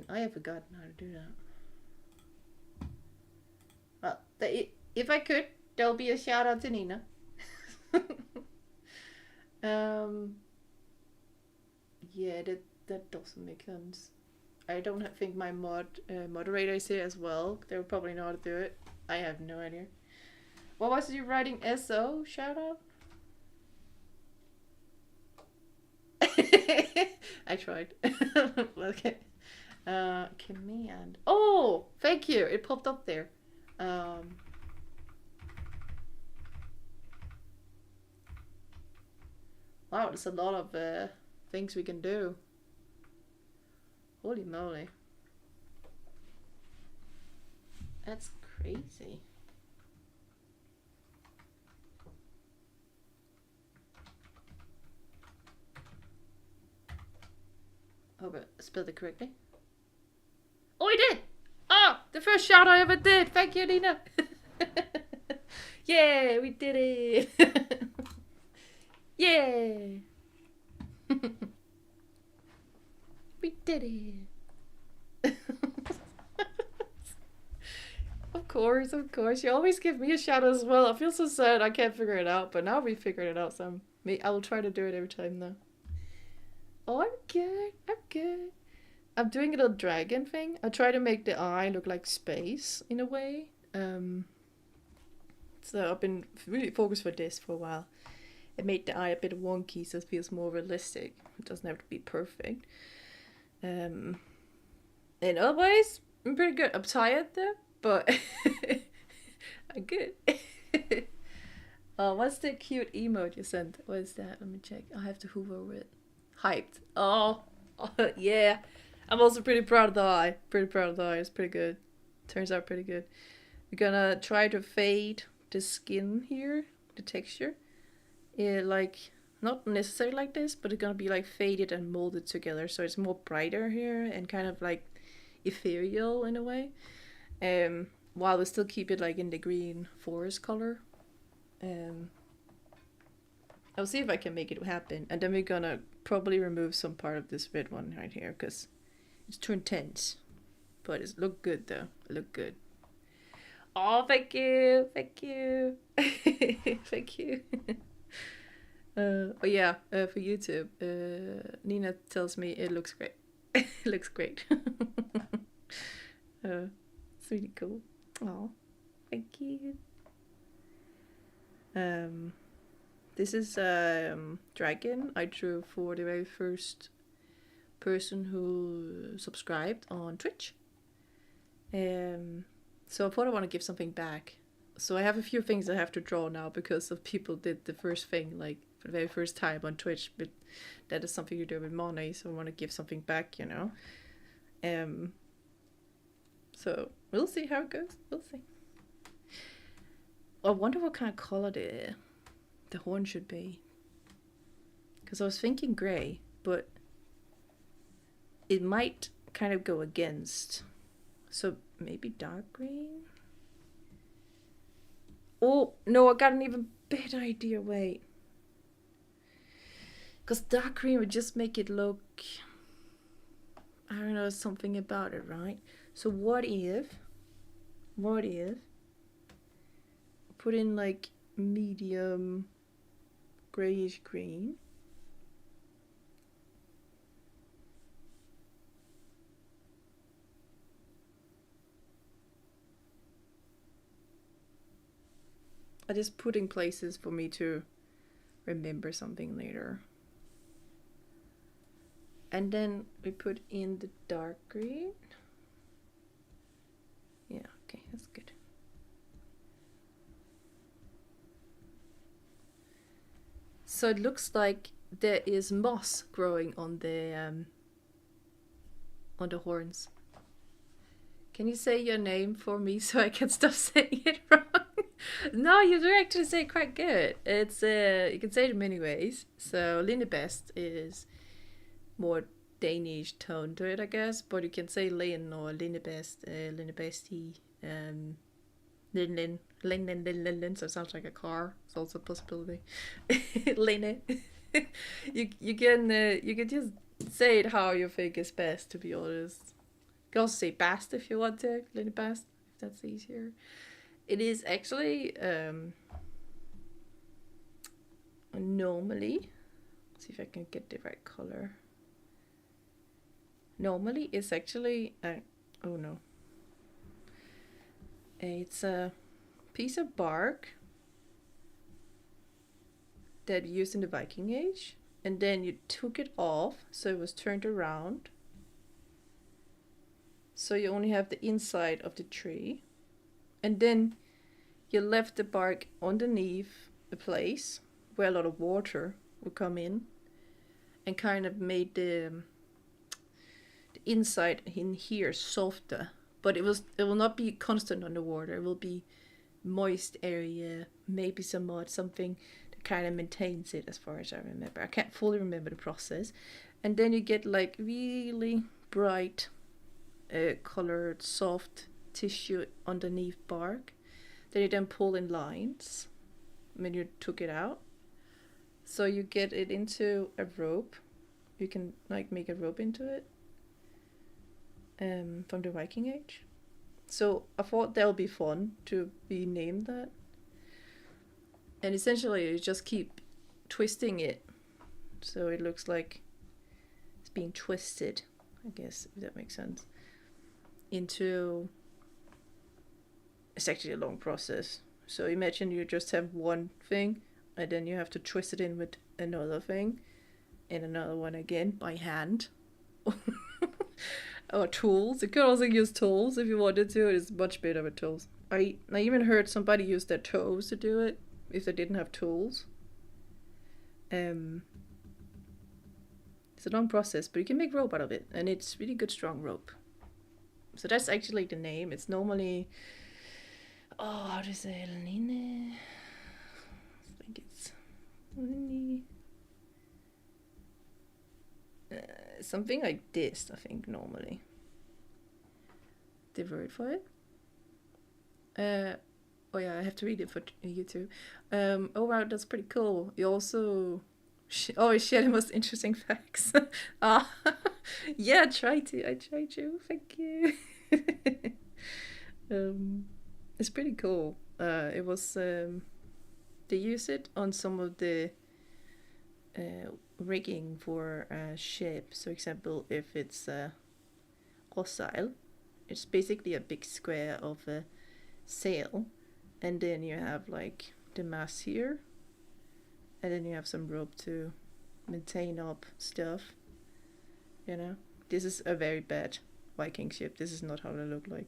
I have forgotten how to do that. Well, if I could, there'll be a shout out to Nina. Yeah, that doesn't make sense. I don't think my moderator is here as well. They would probably know how to do it. I have no idea. What was you writing? SO shout out? I tried. Okay. Command. Oh, thank you. It popped up there. Wow, there's a lot of things we can do. Holy moly. That's crazy. Hope I spelled it correctly. Oh, I did! Oh, the first shout I ever did! Thank you, Nina! Yay, we did it! Yay! We did it! Of course. You always give me a shout out as well. I feel so sad I can't figure it out, but now we figured it out, so I will try to do it every time though. Oh, I'm good. I'm doing a little dragon thing. I try to make the eye look like space in a way. So I've been really focused for this for a while. It made the eye a bit wonky so it feels more realistic. It doesn't have to be perfect. And otherwise, I'm pretty good. I'm tired though, but I'm good. Oh, what's the cute emote you sent? What is that? Let me check. I have to hover over it. Hyped. Oh, yeah. I'm also pretty proud of the eye. It's pretty good. Turns out pretty good. We're gonna try to fade the skin here, the texture. Like, not necessarily like this, but it's gonna be like faded and molded together, so it's more brighter here and kind of like ethereal in a way. While we still keep it like in the green forest color. I'll see if I can make it happen, and then we're gonna probably remove some part of this red one right here because it's too intense. But it look good though. It look good. Oh, thank you. Thank you. Oh yeah, for YouTube, Nina tells me it looks great. It looks great. It's really cool. Oh, thank you. This is dragon I drew for the very first person who subscribed on Twitch. So I thought I want to give something back. So I have a few things I have to draw now because of people did the first thing like for the very first time on Twitch, but that is something you do with money, so I want to give something back, you know. So we'll see how it goes. We'll see. I wonder what kind of color the horn should be. Because I was thinking grey, but it might kind of go against. So maybe dark green? Oh, no, I got an even better idea. Wait. Because dark green would just make it look... I don't know, something about it, right? So what if... put in like medium grayish green. I just put in places for me to remember something later. And then we put in the dark green. Yeah, okay, that's good. So it looks like there is moss growing on the horns. Can you say your name for me so I can stop saying it wrong? No, you do actually say it quite good. It's you can say it in many ways. So Linnebasty is more Danish tone to it, I guess, but you can say Lin or Linnebasty, Linnebasty. Lin. So it sounds like a car. It's also a possibility. Linne. You can just say it how you think is best, to be honest. You can also say bast if you want to. Linnebasty, if that's easier. It is actually normally, let's see if I can get the right color. Normally it's actually oh no. It's a piece of bark that you used in the Viking Age, and then you took it off so it was turned around. So you only have the inside of the tree, and then you left the bark underneath a place where a lot of water would come in, and kind of made the inside in here softer. But it will not be constant underwater. It will be moist area, maybe some mud, something that kind of maintains it, as far as I remember. I can't fully remember the process. And then you get like really bright colored soft tissue underneath bark that you then pull in lines when you took it out. So you get it into a rope. You can like make a rope into it from the Viking Age. So I thought that would be fun to be named that. And essentially you just keep twisting it so it looks like it's being twisted, I guess, if that makes sense, into... It's actually a long process. So imagine you just have one thing and then you have to twist it in with another thing and another one again by hand. Or tools. You could also use tools if you wanted to. It's much better with tools. I even heard somebody use their toes to do it if they didn't have tools. It's a long process, but you can make rope out of it, and it's really good strong rope. So that's actually the name. It's normally, oh, how do you say, Linne? I think it's Linne. Something like this, I think, normally. The word for it. Oh yeah, I have to read it for you too. Oh wow, that's pretty cool. You also always share the most interesting facts. Yeah, I tried to. Thank you. It's pretty cool. It was they use it on some of the rigging for a ship. So example, if it's a hostile, it's basically a big square of a sail, and then you have like the mast here, and then you have some rope to maintain up stuff, you know. This is a very bad Viking ship. This is not how they look like.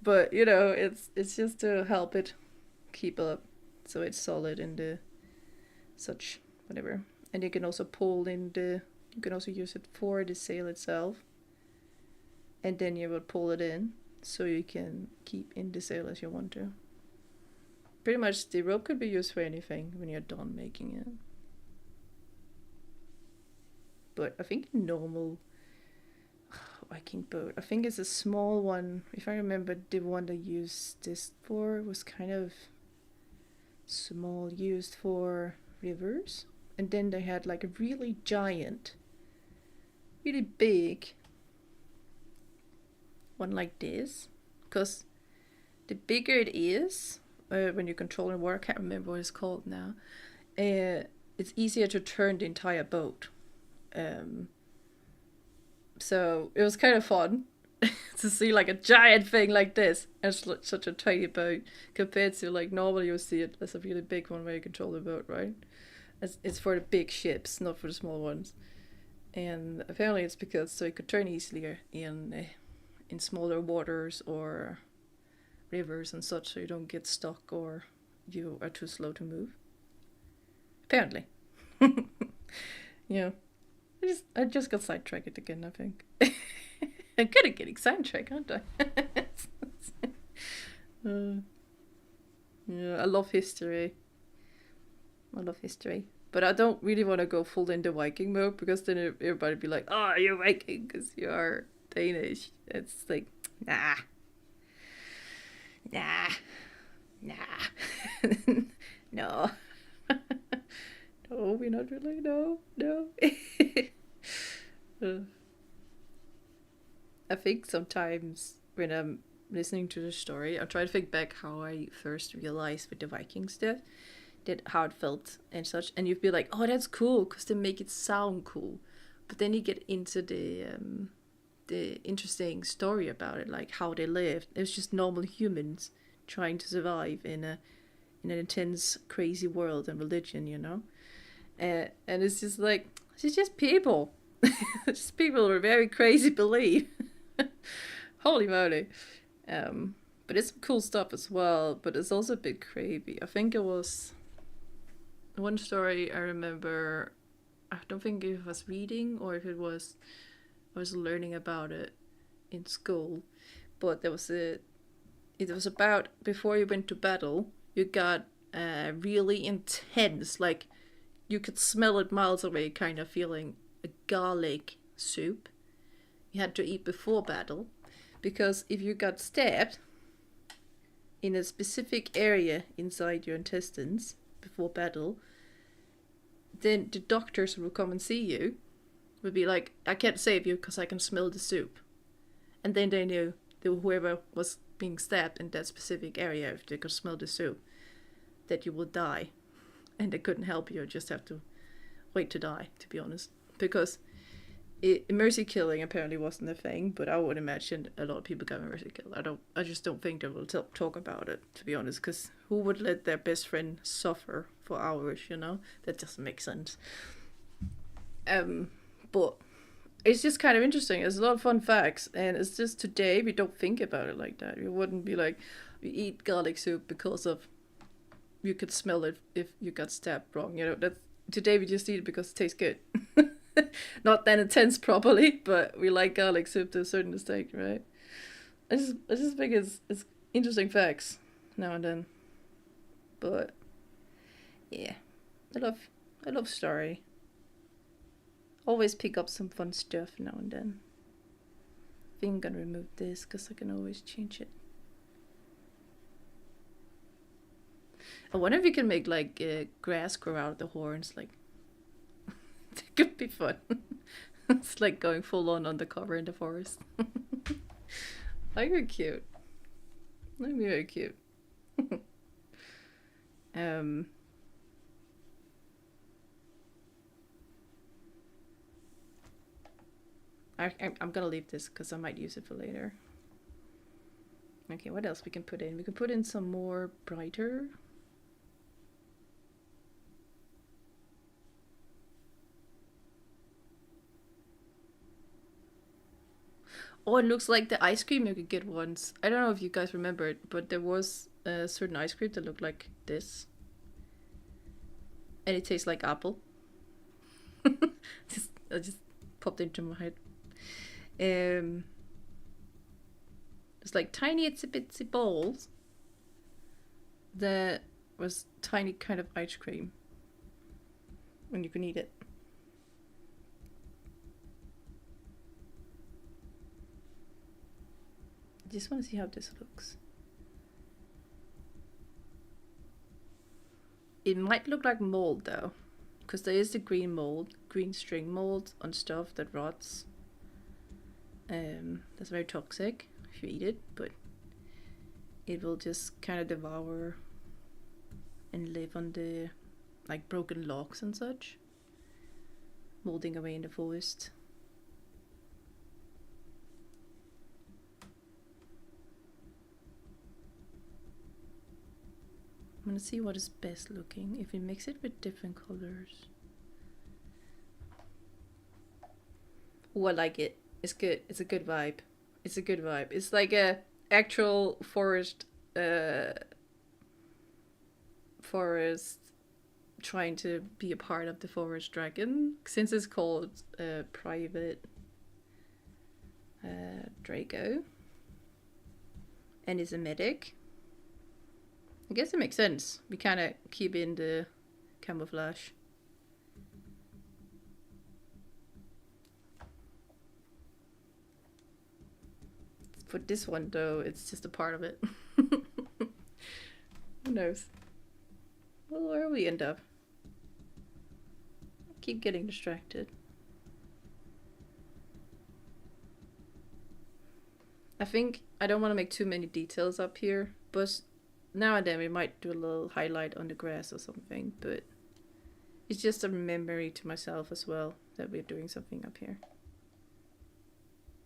But you know, it's just to help it keep up so it's solid in the such whatever. And you can also pull in the, you can also use it for the sail itself, and then you will pull it in so you can keep in the sail as you want to. Pretty much the rope could be used for anything when you're done making it. But I think normal Viking boat, I think it's a small one. If I remember, the one they used this for was kind of small, used for rivers. And then they had like a really giant, really big one like this. Because the bigger it is, when you control the water, I can't remember what it's called now, it's easier to turn the entire boat. So it was kind of fun to see like a giant thing like this and such a tiny boat compared to like normally you see it as a really big one where you control the boat, right? It's for the big ships, not for the small ones. And apparently it's because so you could turn easier in smaller waters or rivers and such, so you don't get stuck or you are too slow to move. Apparently. Yeah. I just got sidetracked again, I think. I'm good at getting sidetracked, aren't I? Yeah, I love history. But I don't really want to go full into Viking mode, because then everybody be like, oh, you're Viking because you are Danish. It's like, nah. Nah. Nah. No. No, we're not really. No. Uh, I think sometimes when I'm listening to the story, I try to think back how I first realized with the Viking stuff, that how it felt and such, and you'd be like, "Oh, that's cool," because they make it sound cool. But then you get into the interesting story about it, like how they lived. It was just normal humans trying to survive in an intense, crazy world and religion, you know. And it's just like it's just people, just people with very crazy belief. Holy moly! But it's some cool stuff as well. But it's also a bit creepy. I think it was one story I remember. I don't think if it was reading or if it was I was learning about it in school. But there was a it was about before you went to battle, you got really intense, like you could smell it miles away, kind of feeling a garlic soup you had to eat before battle, because if you got stabbed in a specific area inside your intestines before battle, then the doctors will come and see you, would be like, I can't save you because I can smell the soup. And then they knew that whoever was being stabbed in that specific area, if they could smell the soup, that you would die. And they couldn't help you, just have to wait to die, to be honest. Because mercy killing apparently wasn't a thing, but I would imagine a lot of people got mercy killed. I just don't think they will talk about it, to be honest, because who would let their best friend suffer for hours, you know? That doesn't make sense. But it's just kind of interesting. There's a lot of fun facts, and it's just today we don't think about it like that. We wouldn't be like, we eat garlic soup because of you could smell it if you got stabbed wrong. You know, that today we just eat it because it tastes good. Not that intense properly, but we like garlic soup to a certain extent, right? I just think it's interesting facts now and then. But yeah, I love story. Always pick up some fun stuff now and then. I think I'm gonna remove this because I can always change it. I wonder if you can make like grass grow out of the horns. Like, that could be fun. It's like going full on undercover in the forest. Like, you're cute. That'd be very cute. um. I'm gonna leave this because I might use it for later. Okay, what else we can put in? We can put in some more brighter. Oh, it looks like the ice cream you could get once. I don't know if you guys remember it, but there was a certain ice cream that looked like this. And it tastes like apple. I just popped into my head. It's like tiny itsy bitsy balls that was tiny kind of ice cream. And you can eat it. I just want to see how this looks. It might look like mold though, because there is the green mold, green string mold on stuff that rots. That's very toxic if you eat it, but it will just kind of devour and live on the like broken logs and such, molding away in the forest. I'm gonna see what is best looking if we mix it with different colors. Oh, I like it. It's good. It's a good vibe. It's a good vibe. It's like a actual forest forest trying to be a part of the forest dragon, since it's called Private Draco and is a medic. I guess it makes sense. We kind of keep in the camouflage. For this one though, it's just a part of it. Who knows? Well, where we end up? Keep getting distracted. I think I don't want to make too many details up here, but now and then we might do a little highlight on the grass or something, but it's just a memory to myself as well that we're doing something up here.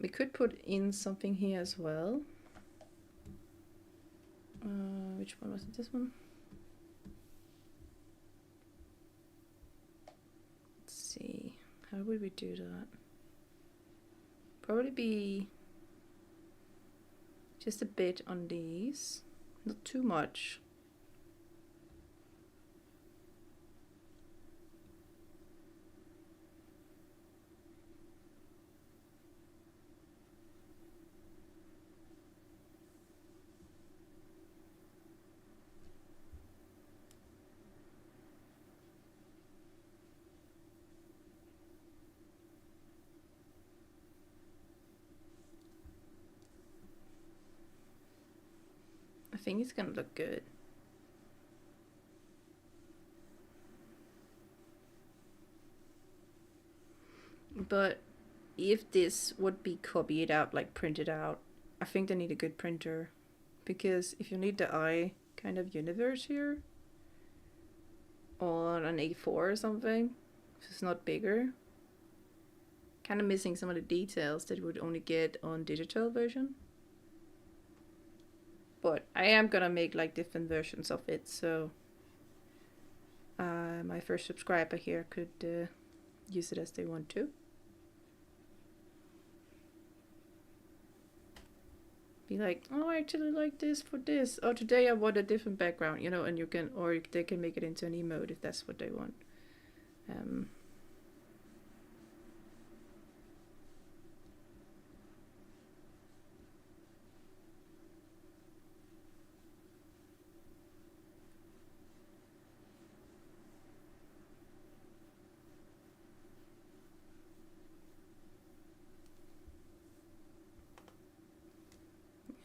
We could put in something here as well. Which one was it? This one? Let's see. How would we do that? Probably be just a bit on these. Not too much. I think it's gonna look good. But if this would be copied out, like printed out, I think they need a good printer. Because if you need the eye kind of universe here on an A4 or something, if it's not bigger, kind of missing some of the details that you would only get on digital version. But I am gonna make like different versions of it, so my first subscriber here could use it as they want to. Be like, oh, I actually like this for this. Oh, today I want a different background, you know, and you can, or they can make it into an emote if that's what they want.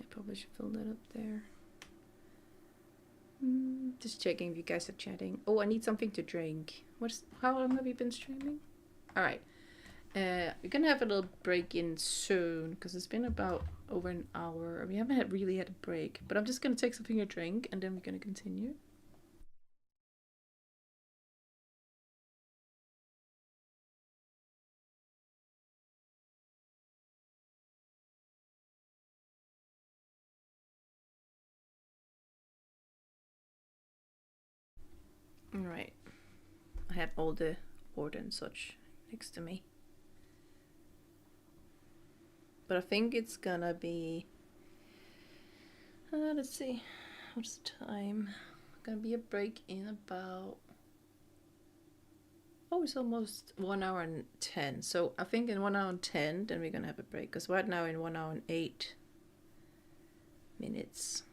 Probably should fill that up there. Just checking if you guys are chatting. Oh, I need something to drink. How long have you been streaming? All right. We're gonna have a little break in soon because it's been about over an hour. We haven't really had a break, but I'm just gonna take something to drink and then we're gonna continue. All right. I have all the order and such next to me. But I think it's gonna be, let's see, what's the time? Gonna be a break in about, oh, it's almost 1 hour and 10. So I think in 1 hour and 10, then we're gonna have a break. Because right now in 1 hour and 8 minutes.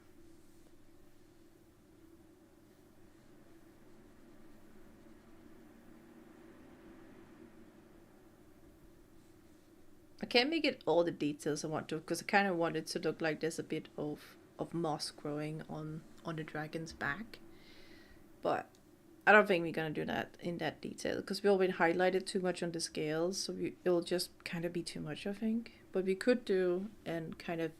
I can't make it all the details I want to, because I kind of want it to look like there's a bit of moss growing on the dragon's back. But I don't think we're gonna do that in that detail, because we already highlighted too much on the scales, so it'll just kind of be too much, I think. But we could do and kind of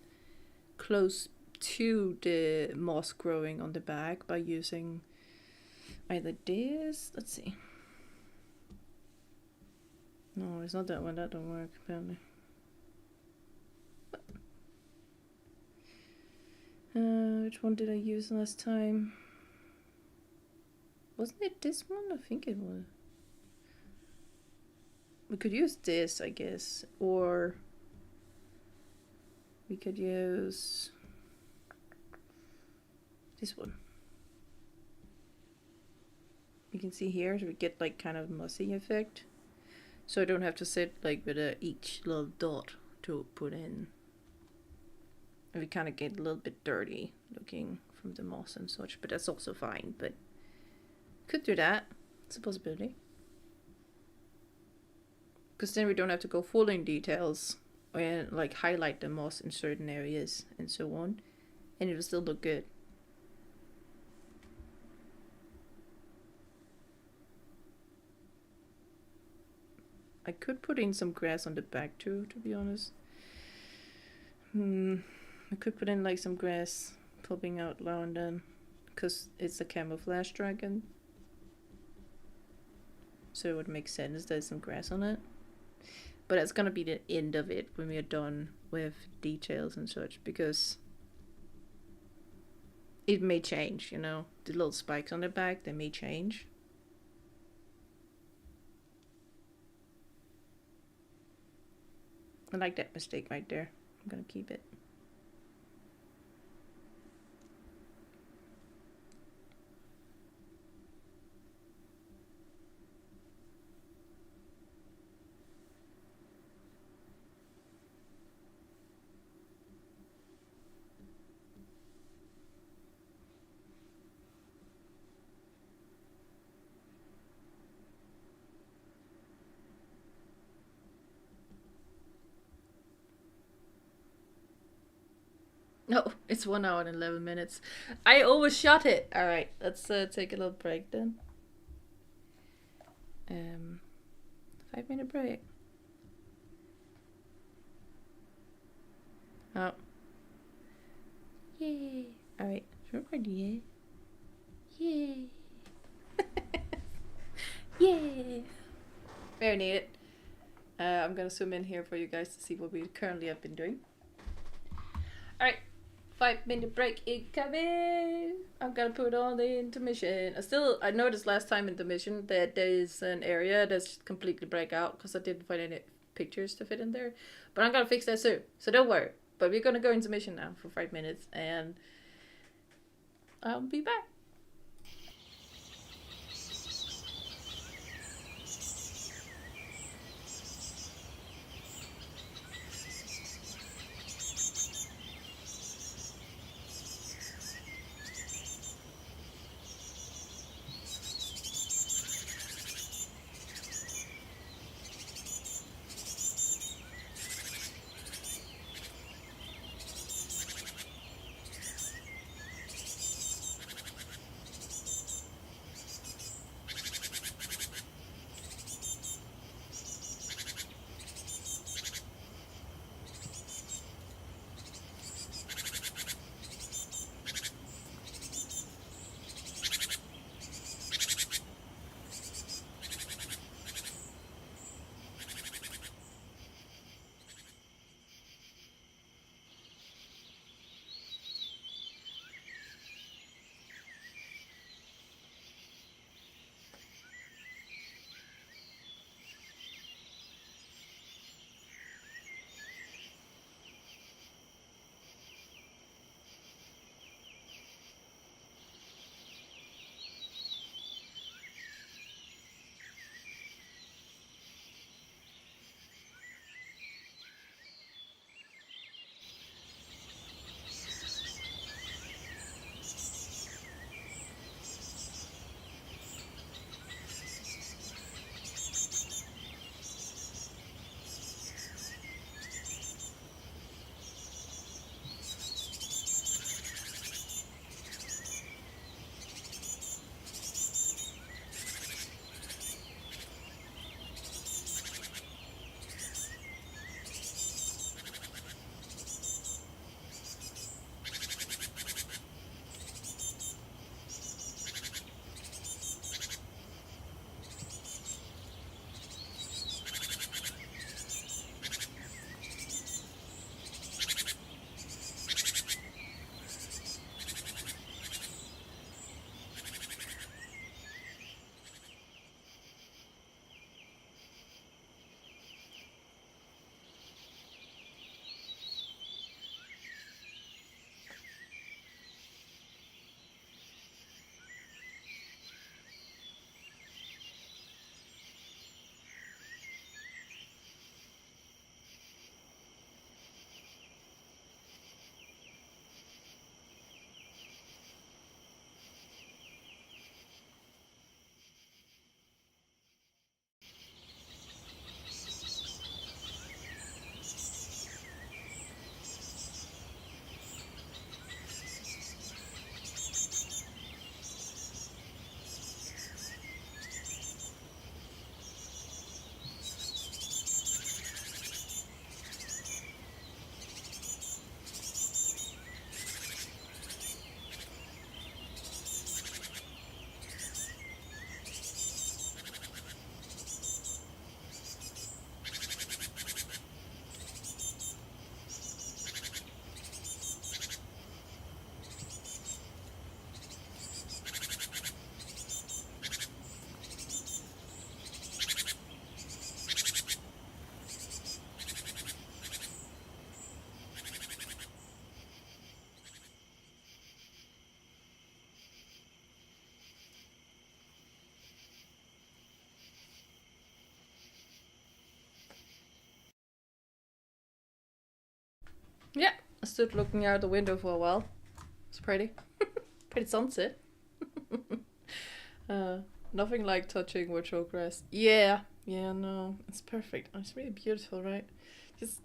close to the moss growing on the back by using either this, let's see. No, it's not that one, that don't work apparently. Which one did I use last time? Wasn't it this one? I think it was. We could use this, I guess, or we could use this one. You can see here, so we get like kind of mossy effect. So I don't have to sit like with each little dot to put in. And we kind of get a little bit dirty looking from the moss and such, but that's also fine. But could do that. It's a possibility. Because then we don't have to go full in details and like highlight the moss in certain areas and so on. And it will still look good. I could put in some grass on the back too, to be honest. I could put in like some grass popping out now and then, because it's a camouflage dragon. So it would make sense there's some grass on it. But it's gonna be the end of it when we are done with details and such, because it may change, you know. The little spikes on the back, they may change. I like that mistake right there. I'm gonna keep it. No, it's 1 hour and 11 minutes. I overshot it. All right, let's take a little break then. 5-minute break. Oh. Yay. All right, record yay. Yay. Yay. Very neat. I'm gonna zoom in here for you guys to see what we currently have been doing. All right. 5-minute break incoming. I'm gonna put on the intermission. I noticed last time intermission that there is an area that's completely break out because I didn't find any pictures to fit in there. But I'm gonna fix that soon, so don't worry. But we're gonna go intermission now for 5 minutes, and I'll be back. Yeah, I stood looking out the window for a while. It's pretty. Pretty sunset. uh, Nothing like touching virtual grass. Yeah, no, it's perfect. It's really beautiful, right? Just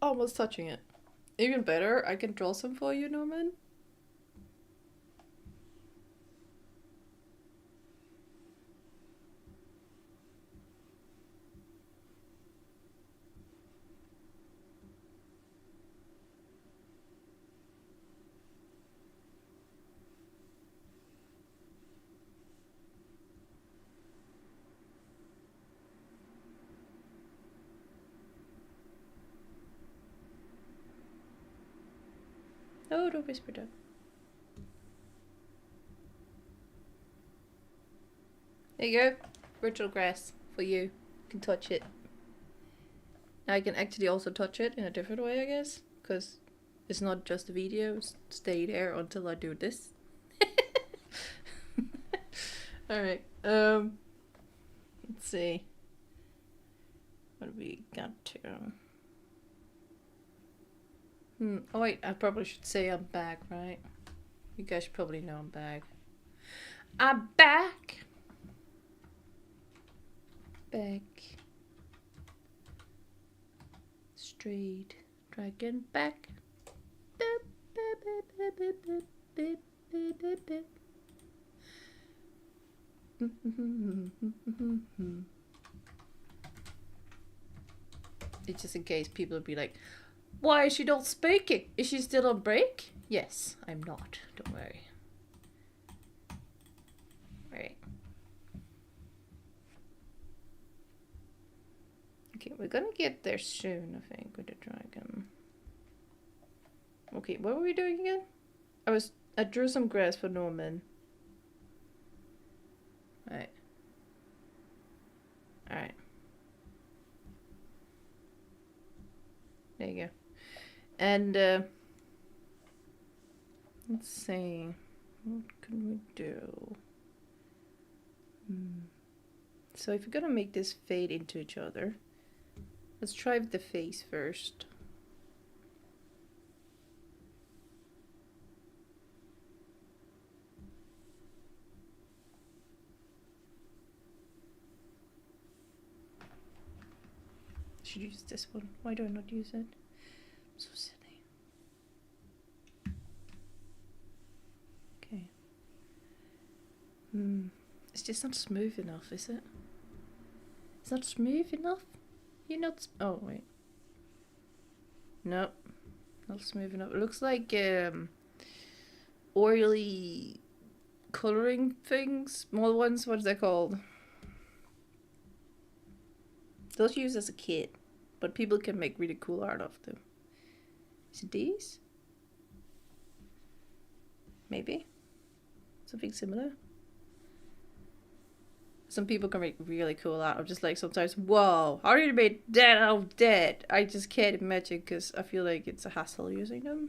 almost touching it. Even better, I can draw some for you, Norman. Oh, don't whisper that. There you go. Virtual grass for you. You can touch it. Now I can actually also touch it in a different way, I guess. Because it's not just a video. Stay there until I do this. Alright. Let's see. What do we got to? Oh wait, I probably should say I'm back, right? You guys probably know I'm back. I'm back! Back. Straight. Dragon back. It's just in case people would be like, why is she not speaking? Is she still on break? Yes, I'm not. Don't worry. Right. Okay, we're gonna get there soon, I think, with the dragon. Okay, what were we doing again? I drew some grass for Norman. Right. Alright. There you go. And, let's see. What can we do? So if we're gonna make this fade into each other, let's try with the face first. I should use this one. Why do I not use it? I'm so silly. Okay. It's just not smooth enough, is it? It's not smooth enough? You're not. Oh, wait. Nope. Not smooth enough. It looks like oily coloring things. Small ones. What's that called? Those used as a kit, but people can make really cool art of them. Is it these? Maybe? Something similar? Some people can make really cool art. I'm just like sometimes, whoa, how did you make that out of that? I just can't imagine because I feel like it's a hassle using them.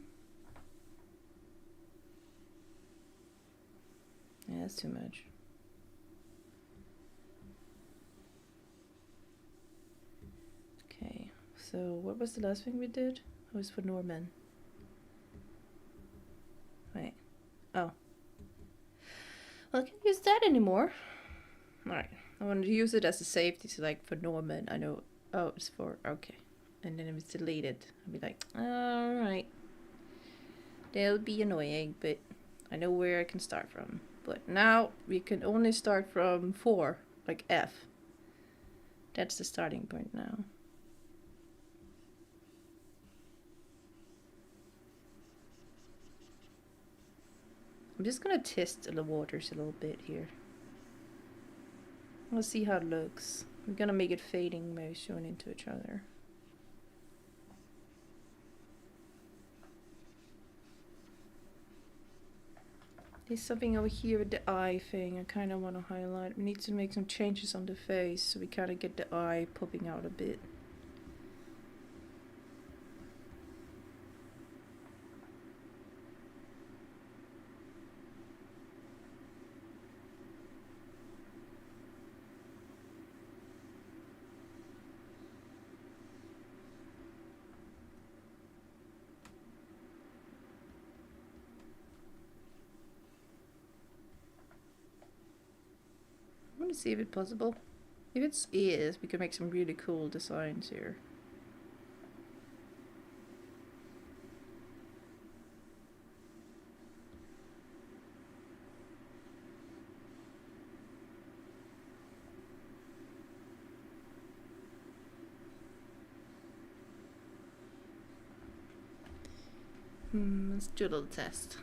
Yeah, that's too much. Okay, so what was the last thing we did? It was for Norman. Right. Oh. Well, I can't use that anymore. Alright. I want to use it as a safety, so like for Norman, I know. Oh, it's for. Okay. And then if it's deleted, I'll be like, alright. That'll be annoying, but I know where I can start from. But now we can only start from 4, like F. That's the starting point now. I'm just gonna test the waters a little bit here. Let's see how it looks. We're gonna make it fading motion into each other. There's something over here with the eye thing I kind of want to highlight. We need to make some changes on the face so we kind of get the eye popping out a bit. me see if it's possible. If it is, we can make some really cool designs here. Let's do a little test.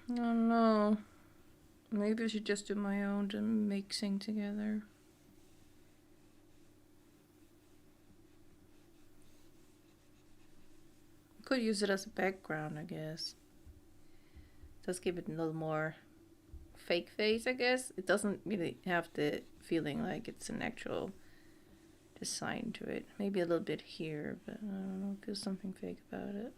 I don't know. Maybe I should just do my own mixing together. Could use it as a background, I guess. Just give it a little more fake face, I guess. It doesn't really have the feeling like it's an actual design to it. Maybe a little bit here, but I don't know. Feels something fake about it.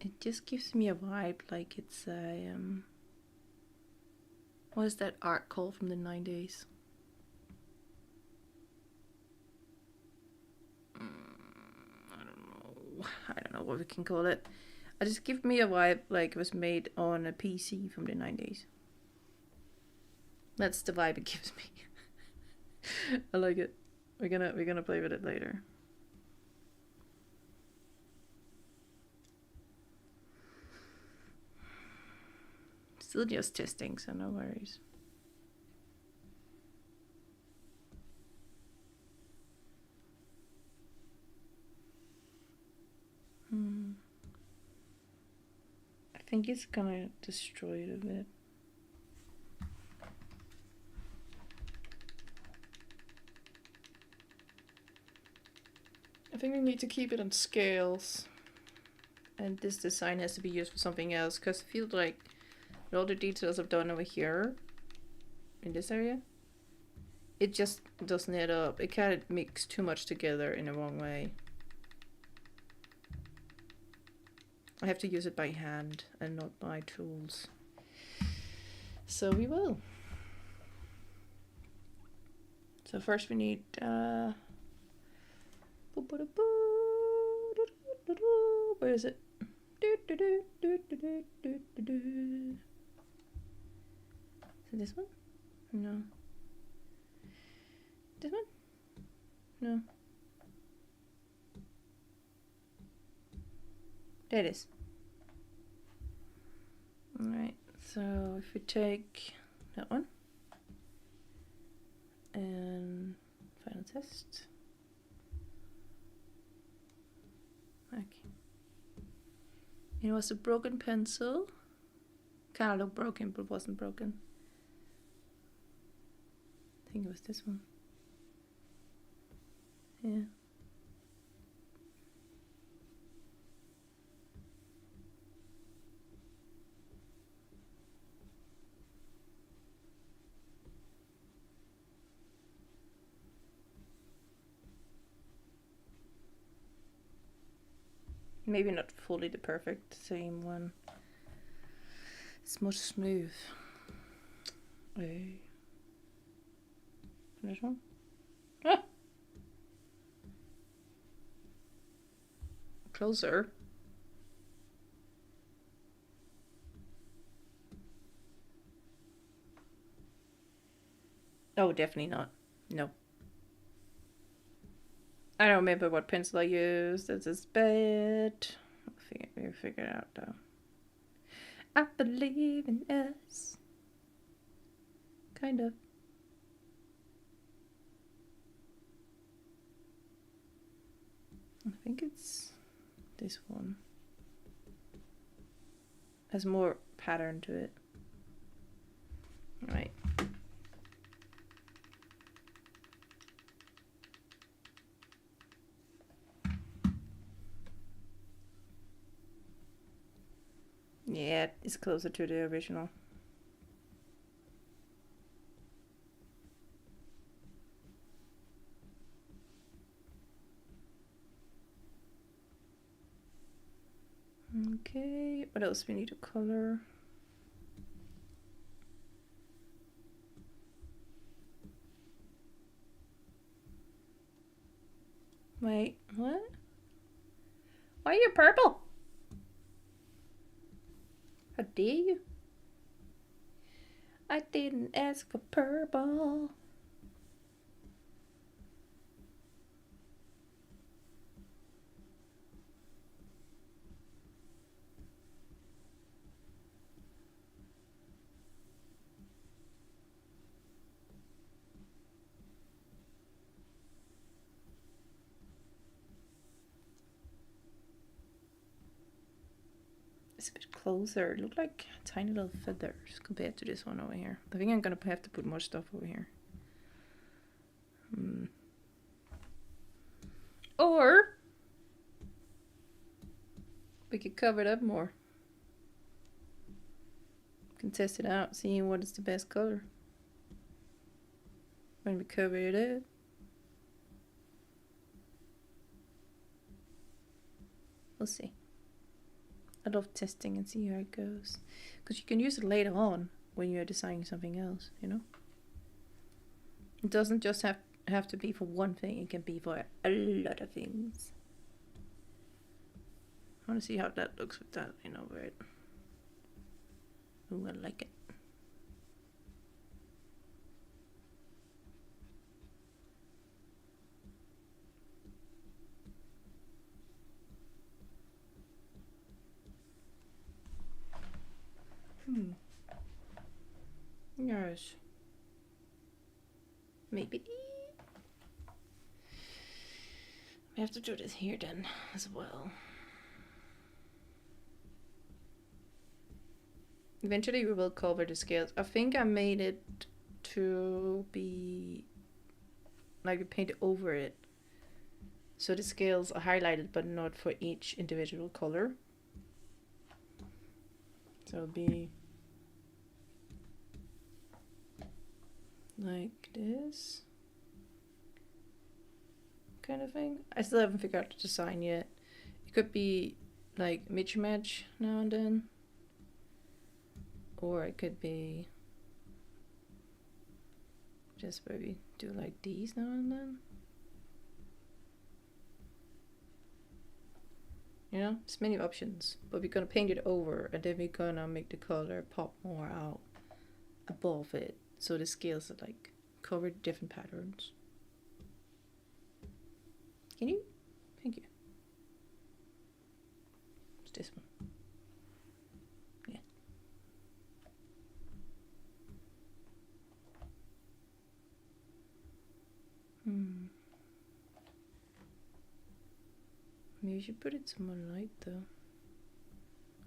It just gives me a vibe like it's a what is that art called from the 90s? I don't know what we can call it. It just gives me a vibe like it was made on a PC from the 90s. That's the vibe it gives me. I like it. We're gonna play with it later. Still just testing, so no worries. I think it's gonna destroy it a bit. I think we need to keep it on scales. And this design has to be used for something else, because I feel like with all the details I've done over here, in this area, it just doesn't add up. It kind of mixes too much together in the wrong way. I have to use it by hand and not by tools. So we will. So first we need where is it? Is it this one? No. This one? No. There it is. Alright, so if we take that one and final test. Okay. It was a broken pencil. Kind of looked broken, but wasn't broken. I think it was this one. Yeah. Maybe not fully the perfect same one. It's more smooth. Hey. This one? Ah! Closer. Oh, definitely not. No. I don't remember what pencil I used. This is bad. We'll figure it out though. I believe in us. Kind of. I think it's this one. Has more pattern to it. Right. Yeah, it's closer to the original. Okay, what else we need to color? Wait, what? Why are you purple? How dare you? I didn't ask for purple. It's a bit closer. It looked like tiny little feathers compared to this one over here. I think I'm gonna have to put more stuff over here. Or we could cover it up more. We can test it out, seeing what is the best color when we cover it up. We'll see. I love testing and see how it goes, because you can use it later on when you're designing something else, you know. It doesn't just have to be for one thing. It can be for a lot of things. I want to see how that looks with that line over it. Ooh, I like it. Yes. Maybe. We have to do this here then as well. Eventually we will cover the scales. I think I made it to be like we paint over it, so the scales are highlighted but not for each individual color. So it'll be like this kind of thing. I still haven't figured out the design yet. It could be like match now and then, or it could be just maybe do like these now and then. You know, there's many options, but we're gonna paint it over and then we're gonna make the color pop more out above it, so the scales are like covered different patterns. Can you? Thank you. It's this one. Yeah. Maybe you should put it somewhere light though.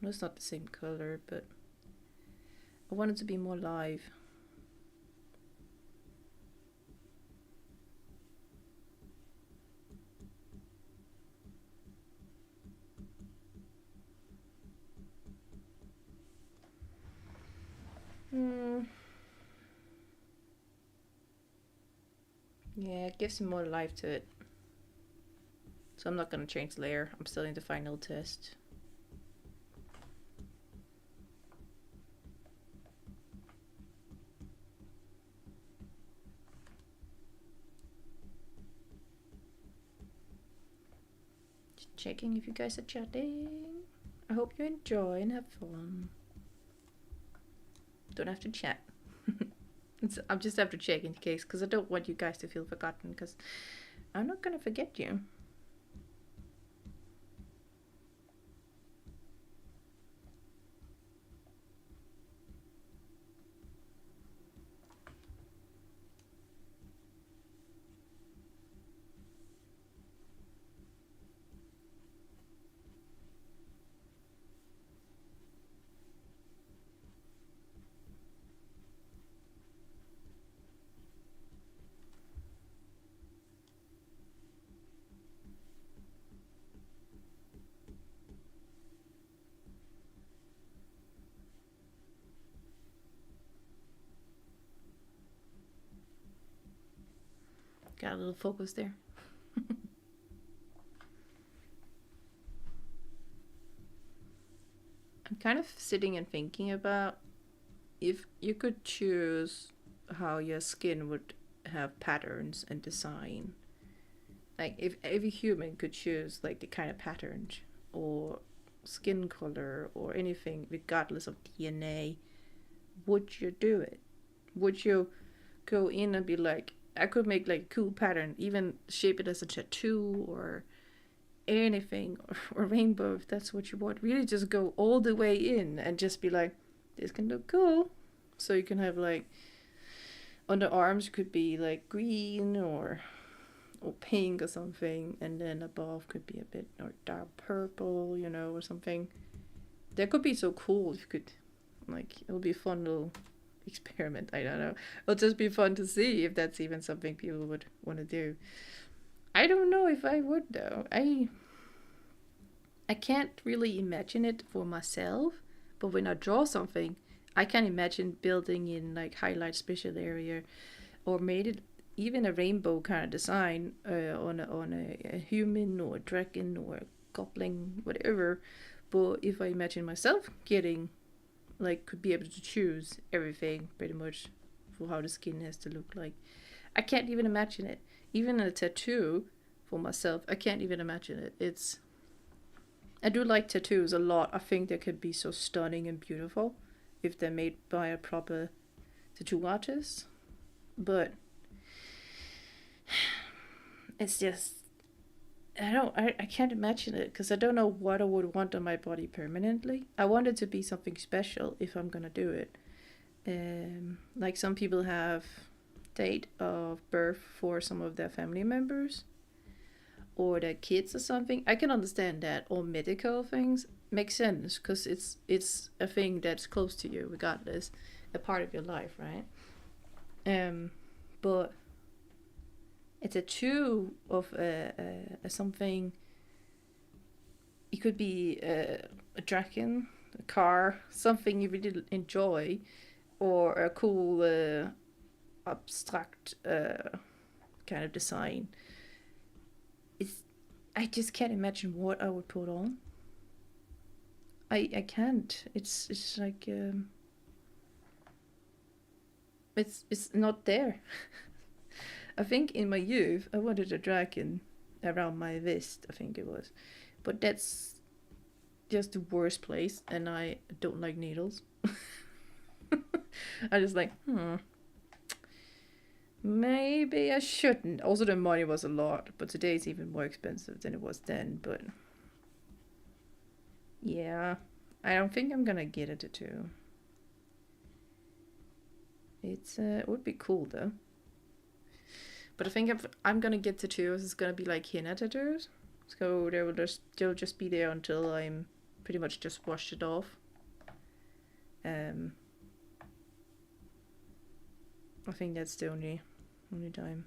No, it's not the same color, but I want it to be more live. Yeah, it gives some more life to it. So I'm not gonna change the layer. I'm still in the final test. Just checking if you guys are chatting. I hope you enjoy and have fun. Don't have to chat. I'm just have to check in case, because I don't want you guys to feel forgotten, because I'm not gonna forget you. Got a little focus there. I'm kind of sitting and thinking about if you could choose how your skin would have patterns and design. Like if every human could choose like the kind of patterns or skin color or anything regardless of DNA, would you do it? Would you go in and be like, I could make like a cool pattern, even shape it as a tattoo or anything, or rainbow if that's what you want. Really just go all the way in and just be like, this can look cool. So you can have like on the arms could be like green or pink or something, and then above could be a bit or dark purple, you know, or something. That could be so cool if you could, like, it'll be a fun little experiment. I don't know. It'll just be fun to see if that's even something people would want to do. I don't know if I would though. I can't really imagine it for myself, but when I draw something, I can imagine building in like highlight special area, or made it even a rainbow kind of design on a human or a dragon or a goblin, whatever. But if I imagine myself getting, like, could be able to choose everything pretty much for how the skin has to look like, I can't even imagine it. Even a tattoo for myself, I can't even imagine it. I do like tattoos a lot. I think they could be so stunning and beautiful if they're made by a proper tattoo artist. But it's just, I can't imagine it because I don't know what I would want on my body permanently. I want it to be something special if I'm gonna do it. Like some people have date of birth for some of their family members or their kids or something. I can understand that. Or medical things make sense because it's a thing that's close to you regardless, a part of your life, right? But a tattoo of a something. It could be a dragon, a car, something you really enjoy, or a cool abstract kind of design. I just can't imagine what I would put on. I can't. It's like it's not there. I think in my youth I wanted a dragon around my wrist, I think it was. But that's just the worst place, and I don't like needles. I just like, maybe I shouldn't. Also the money was a lot, but today it's even more expensive than it was then, but yeah. I don't think I'm gonna get a tattoo. It would be cool though. But I think if I'm gonna get tattoos, it's gonna be like henna tattoos. So they'll just be there until I'm pretty much just washed it off. I think that's the only time.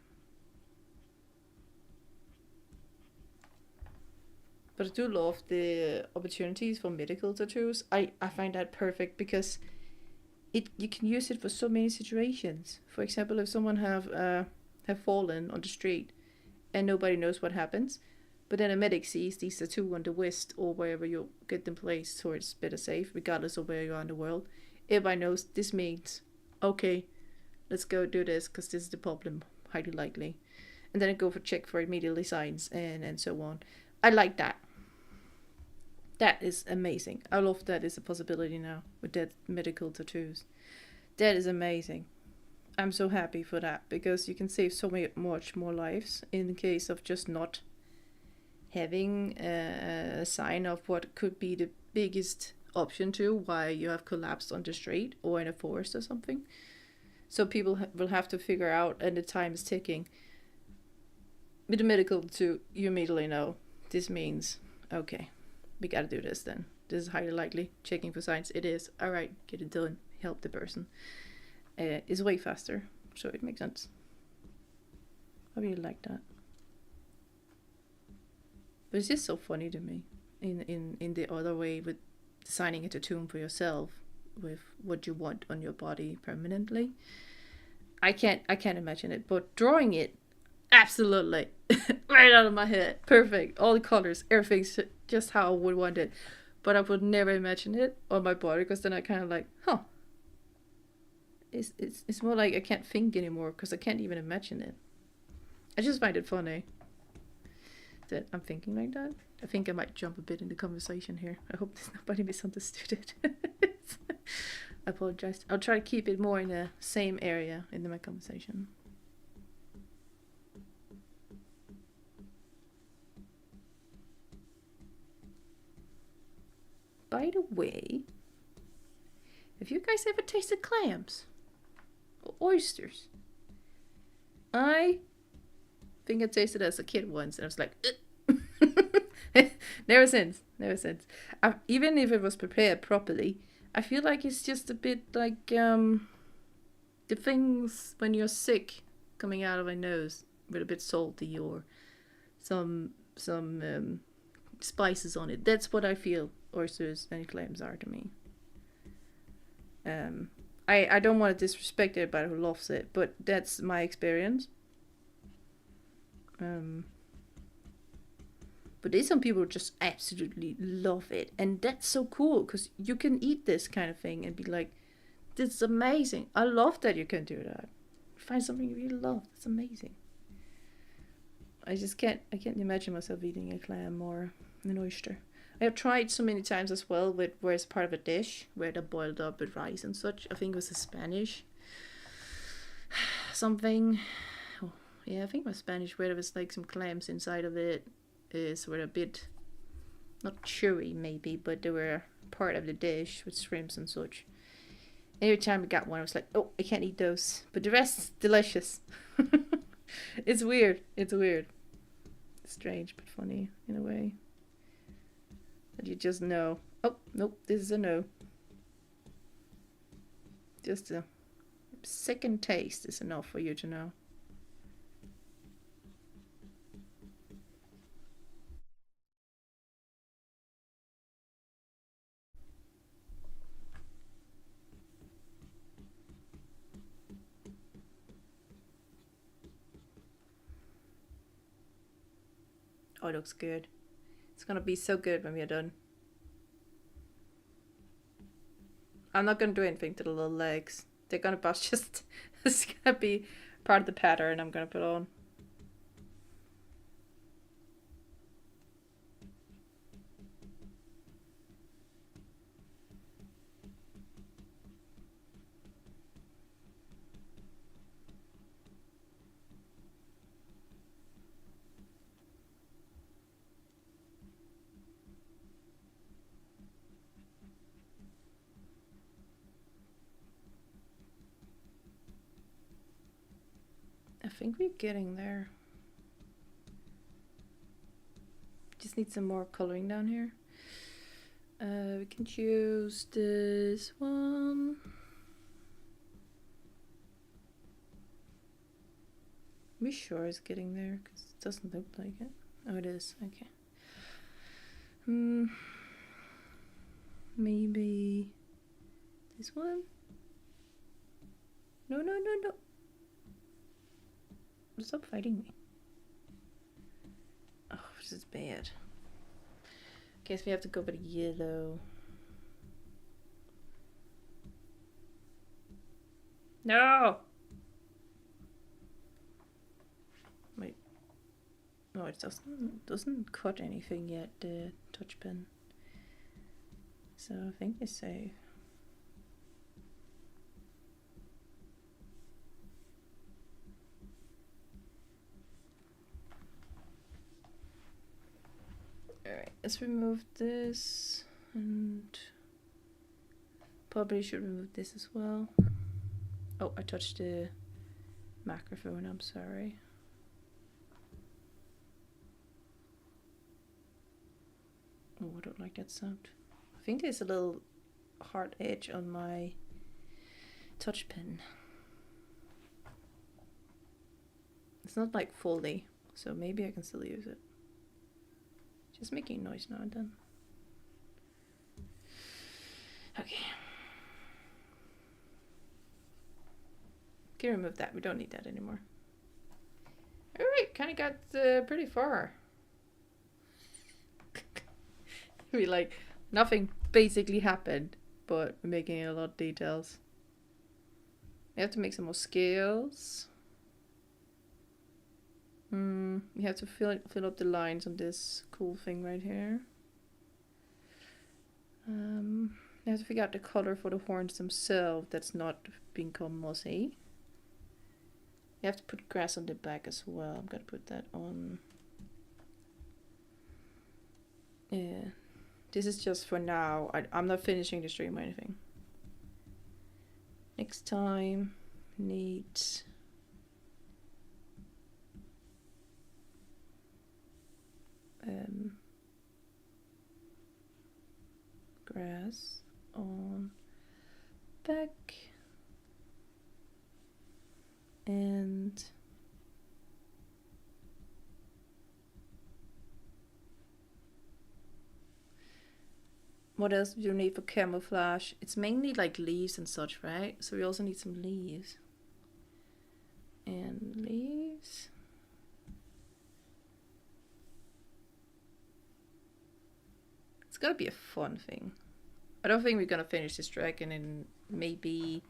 But I do love the opportunities for medical tattoos. I find that perfect because you can use it for so many situations. For example, if someone have fallen on the street and nobody knows what happens, but then a medic sees these tattoo on the wrist or wherever you get them placed so it's better safe, regardless of where you are in the world. Everybody knows this means, okay, let's go do this because this is the problem, highly likely. And then I go for check for immediately signs and so on. I like that. That is amazing. I love that is a possibility now with that medical tattoos. That is amazing. I'm so happy for that because you can save so much more lives in the case of just not having a sign of what could be the biggest option to why you have collapsed on the street or in a forest or something. So people will have to figure out, and the time is ticking. With the medical tattoo, you immediately know this means, okay, we gotta do this then. This is highly likely. Checking for signs, it is. Alright, get it done. Help the person. It's way faster, so it makes sense. I really like that. But it's just so funny to me in the other way with designing a tattoo for yourself with what you want on your body permanently. I can't imagine it, but drawing it, Absolutely. Right out of my head. Perfect. All the colors, everything's just how I would want it. But I would never imagine it on my body because then I kind of like, huh. It's more like I can't think anymore because I can't even imagine it. I just find it funny that I'm thinking like that. I think I might jump a bit in the conversation here. I hope there's nobody misunderstood it. I apologize. I'll try to keep it more in the same area in my conversation. By the way, have you guys ever tasted clams? Or oysters? I think I tasted it as a kid once and I was like, never since. Even if it was prepared properly, I feel like it's just a bit like the things when you're sick coming out of my nose with a bit salty or some spices on it. That's what I feel oysters and clams are to me. I don't want to disrespect everybody who loves it, but that's my experience. But there's some people who just absolutely love it, and that's so cool because you can eat this kind of thing and be like, "This is amazing! I love that you can do that. Find something you really love. That's amazing." I can't imagine myself eating a clam or an oyster. I have tried so many times as well with where it's part of a dish where they're boiled up with rice and such. I think it was a Spanish something. Oh, yeah, I think it was Spanish where there was like some clams inside of it. Were a bit not chewy maybe, but they were part of the dish with shrimps and such. Every time I got one, I was like, oh, I can't eat those, but the rest delicious. It's weird. It's strange but funny in a way. That you just know. Oh, nope, this is a no. Just a second taste is enough for you to know. Oh, it looks good. It's gonna be so good when we're done. I'm not gonna do anything to the little legs. They're gonna bust just it's gonna be part of the pattern I'm gonna put on. I think we're getting there. Just need some more coloring down here. We can choose this one. Are we sure it's getting there? Because it doesn't look like it. Oh, it is. Okay. Maybe this one? No. Stop fighting me. Oh, this is bad. Guess we have to go with yellow. No! Wait. No, it doesn't cut anything yet, the touch pen. So I think it's safe. Alright, let's remove this and probably should remove this as well. Oh, I touched the microphone, I'm sorry. Oh, I don't like that sound. I think there's a little hard edge on my touch pen. It's not like fully, so maybe I can still use it. Just making noise now and then. Okay. Can remove that. We don't need that anymore. Alright, kind of got pretty far. We like, nothing basically happened, but we're making a lot of details. We have to make some more scales. You have to fill up the lines on this cool thing right here. You have to figure out the color for the horns themselves that's not become mossy. You have to put grass on the back as well. I'm gonna put that on. Yeah. This is just for now. I'm not finishing the stream or anything. Next time, need grass on back and what else do you need for camouflage? It's mainly like leaves and such, right? So we also need some leaves. And leaves. It's gonna be a fun thing. I don't think we're gonna finish this dragon in maybe...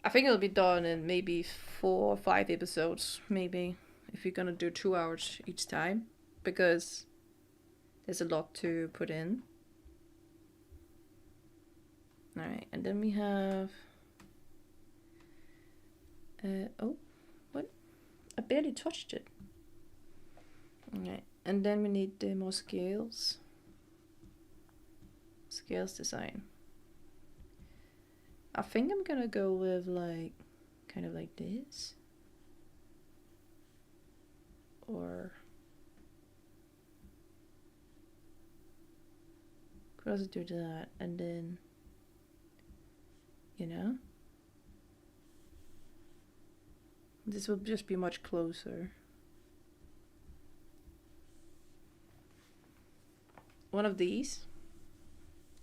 I think it'll be done in maybe 4 or 5 episodes, maybe. If we're gonna do 2 hours each time. Because there's a lot to put in. Alright, and then we have... oh, what? I barely touched it. Alright, and then we need more scales. Scales design. I think I'm gonna go with like, kind of like this. Or... could also do that, and then... you know? This will just be much closer. One of these.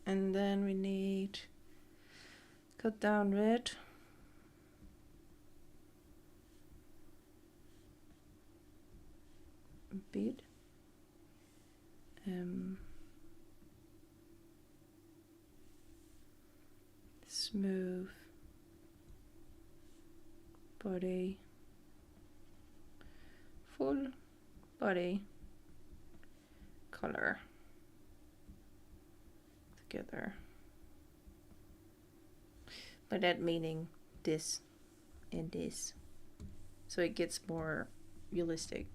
And then we need... cut down red. A bit. Smooth body, full body color together. By that meaning this and this, so it gets more realistic.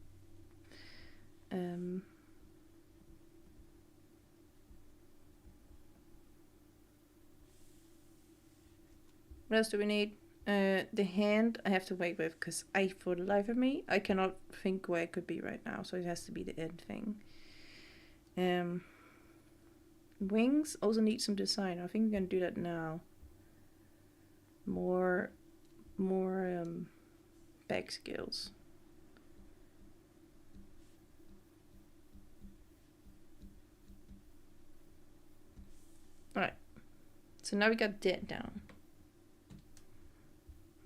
What else do we need? The hand I have to wait with because for the life of me, I cannot think where it could be right now. So it has to be the end thing. Wings also need some design. I think we're gonna do that now. More back scales. Alright. So now we got that down.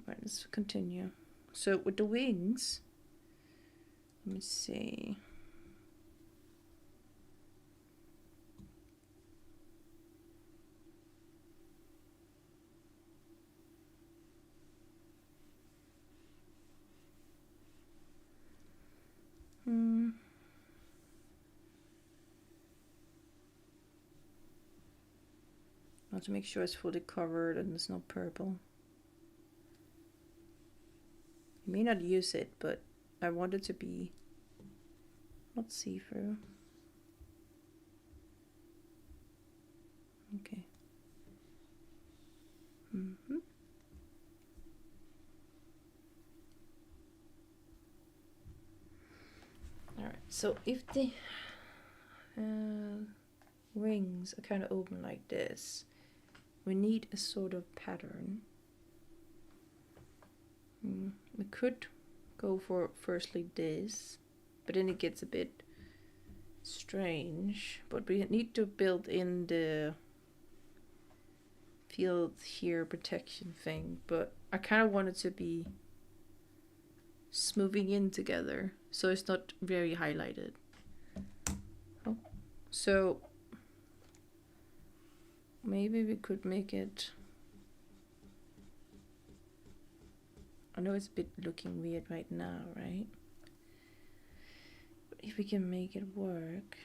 Right, let's continue. So with the wings, let me see. I have to make sure it's fully covered and it's not purple. You may not use it, but I want it to be not see-through. Okay. Alright, so if the wings are kind of open like this, we need a sort of pattern. We could go for firstly this, but then it gets a bit strange. But we need to build in the field here protection thing, but I kind of want it to be smoothing in together, so it's not very highlighted. Oh, so maybe we could make it. I know it's a bit looking weird right now, right? But if we can make it work.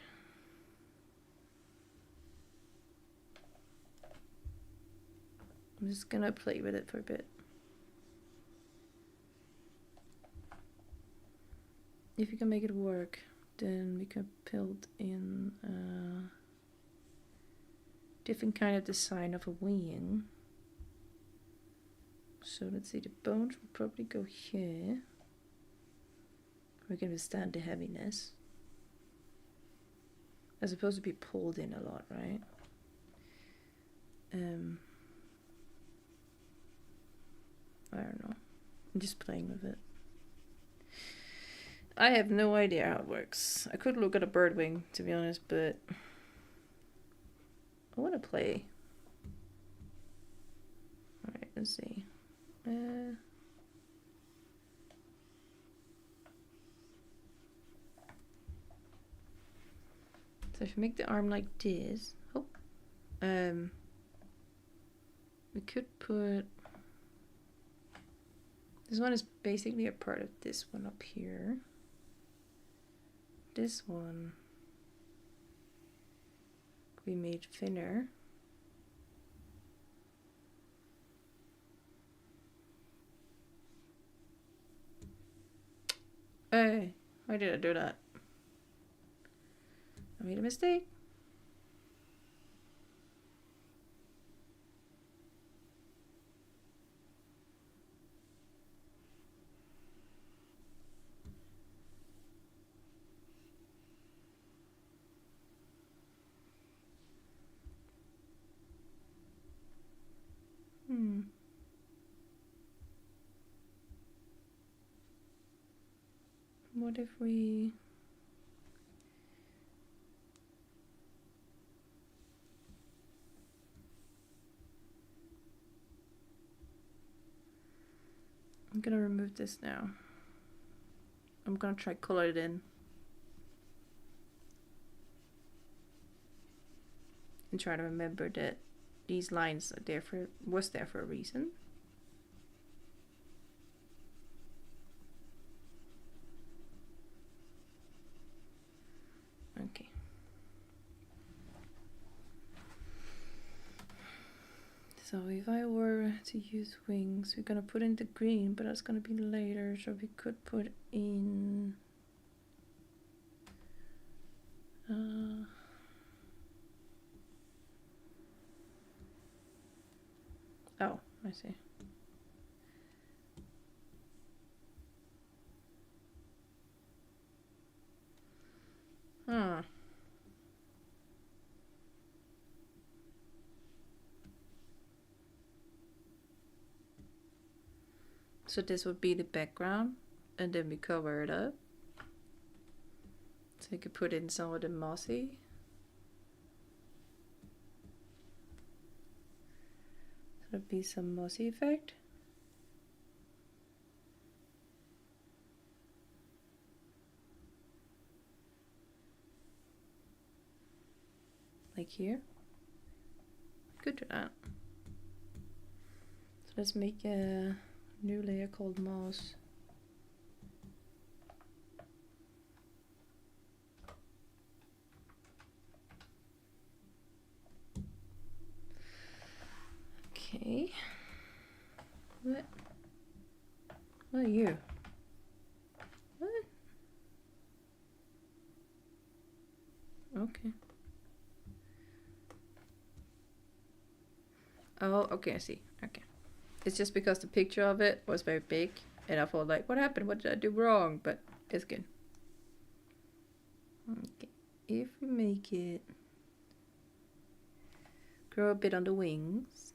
I'm just gonna play with it for a bit. If you can make it work, then we can build in a different kind of design of a wing. So let's see, the bones will probably go here. We can withstand the heaviness. They're supposed to be pulled in a lot, right? I don't know. I'm just playing with it. I have no idea how it works. I could look at a bird wing, to be honest, but I want to play. Alright, let's see. So if you make the arm like this, we could put. This one is basically a part of this one up here. This one could be made thinner. Hey, why did I do that? I made a mistake. What if we... I'm gonna remove this now. I'm gonna try color it in. And try to remember that these lines are there for, was there for a reason. Okay. So if I were to use wings, we're gonna put in the green, but that's gonna be later. So we could put in oh, I see. So this would be the background, and then we cover it up. So you could put in some of the mossy. So there'd be some mossy effect. Like here. Could do that. So let's make a new layer called moss. Okay. What are you? What? Okay. Oh, okay, I see. Okay. It's just because the picture of it was very big, and I thought like, what happened? What did I do wrong? But it's good. Okay. If we make it grow a bit on the wings.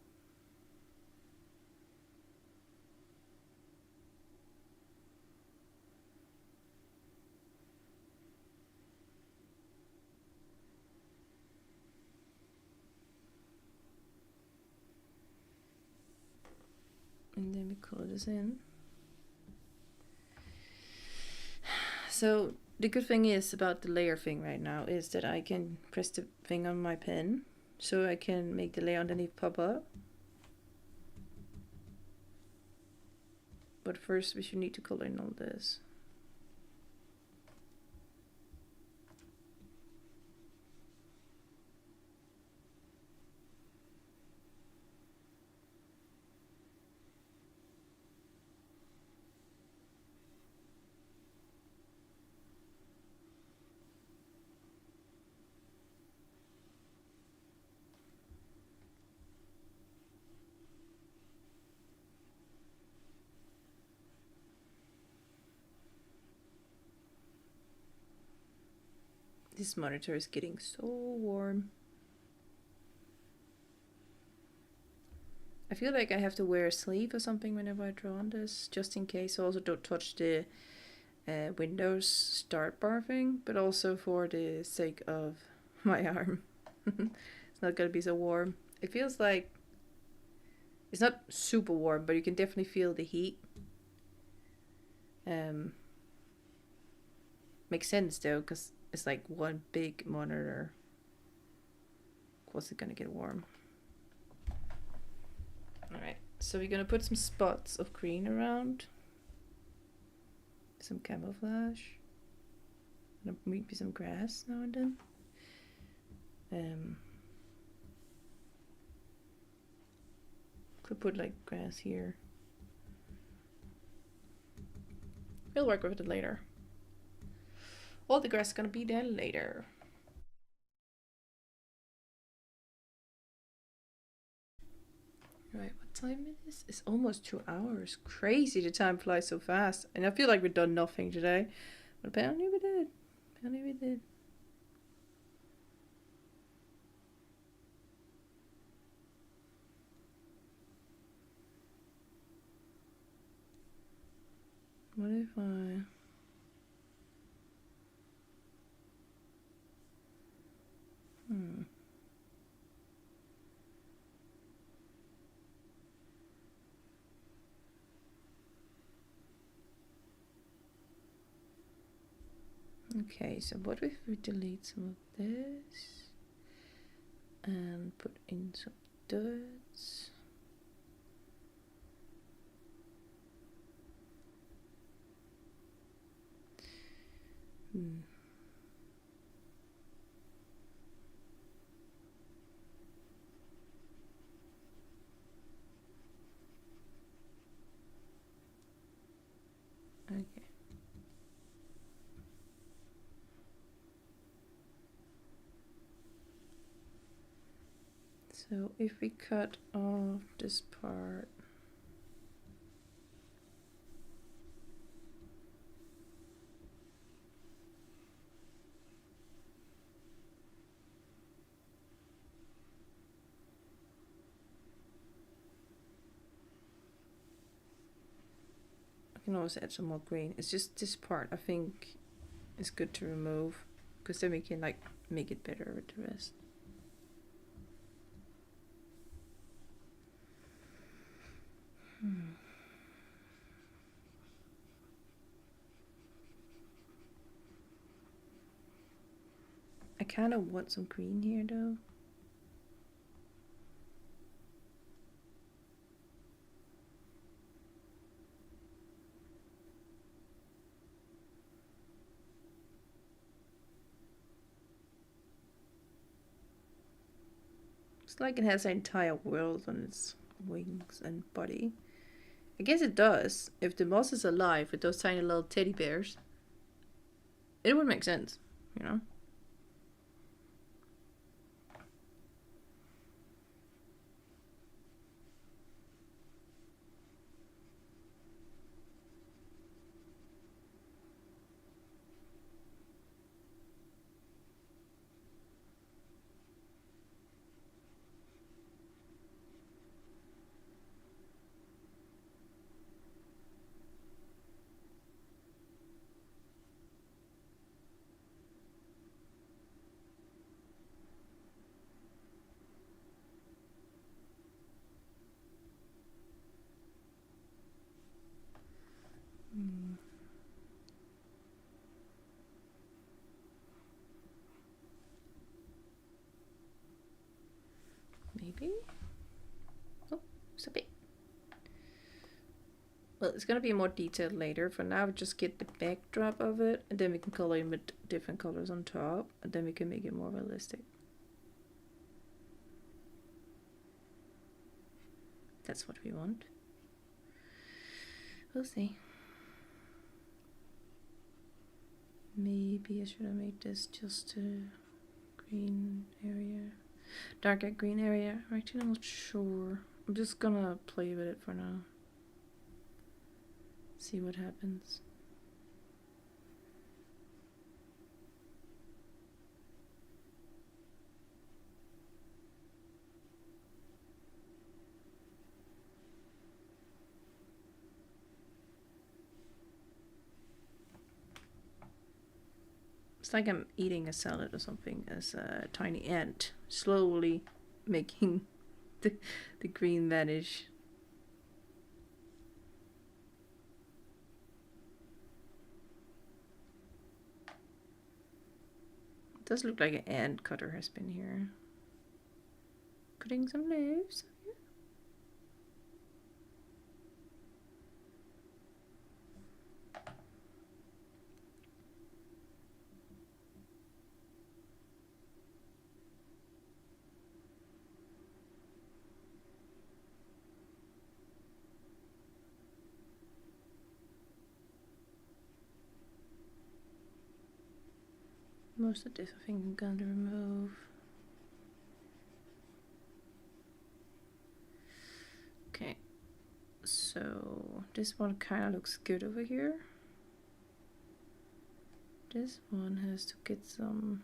And then we color this in. So the good thing is about the layer thing right now is that I can press the thing on my pen so I can make the layer underneath pop up. But first we should need to color in all this. This monitor is getting so warm. I feel like I have to wear a sleeve or something whenever I draw on this, just in case. I also don't touch the Windows start bar thing, but also for the sake of my arm. It's not gonna be so warm. It feels like it's not super warm, but you can definitely feel the heat. Makes sense though, because it's like one big monitor. Of course it's gonna get warm. Alright, so we're gonna put some spots of green around. Some camouflage. Maybe some grass now and then. Could put like grass here. We'll work with it later. All the grass is gonna be there later. Right, what time it is? It's almost 2 hours. Crazy, the time flies so fast. And I feel like we've done nothing today. But apparently we did. Apparently we did. What if I... Okay, so what if we delete some of this and put in some dots? Okay. So if we cut off this part, I can always add some more green. It's just this part I think is good to remove, because then we can like make it better with the rest. I kind of want some green here though. It's like it has an entire world on its wings and body. I guess it does. If the moss is alive with those tiny little teddy bears, it would make sense, you know? Well, it's gonna be more detailed later. For now, just get the backdrop of it, and then we can color in with different colors on top, and then we can make it more realistic. That's what we want. We'll see. Maybe I should have made this just a green area. Darker green area. Actually, I'm not sure. I'm just gonna play with it for now. See what happens. It's like I'm eating a salad or something as a tiny ant, slowly making the green vanish. It does look like an ant cutter has been here. Cutting some leaves. Most of this I think I'm going to remove. Okay, so this one kind of looks good over here. This one has to get some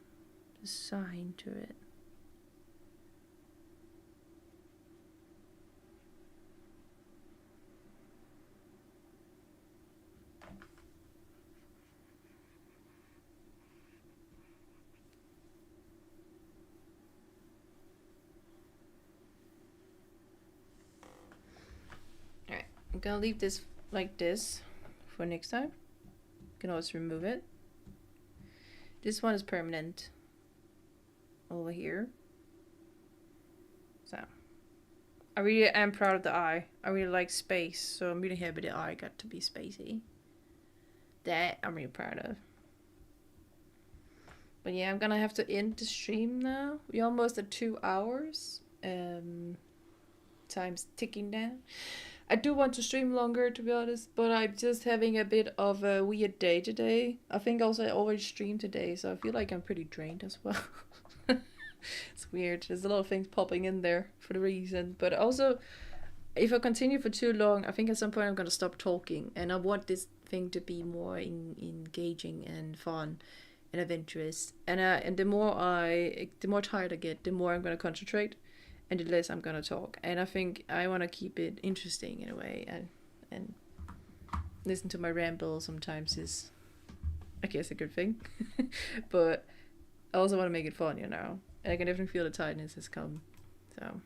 design to it. Alright, I'm gonna leave this like this for next time. You can always remove it. This one is permanent over here. So I really am proud of the eye. I really like space, so I'm really happy the eye got to be spacey. That I'm really proud of. But yeah, I'm gonna have to end the stream now. We're almost at 2 hours. Time's ticking down. I do want to stream longer, to be honest, but I'm just having a bit of a weird day today. I think also I already streamed today, so I feel like I'm pretty drained as well. It's weird. There's a lot of things popping in there for the reason. But also, if I continue for too long, I think at some point I'm going to stop talking. And I want this thing to be more engaging and fun and adventurous. And the more tired I get, the more I'm going to concentrate. And the less I'm gonna talk. And I think I want to keep it interesting in a way, and listen to my ramble sometimes is, I guess, a good thing. But I also want to make it fun, you know. And I can definitely feel the tiredness has come. So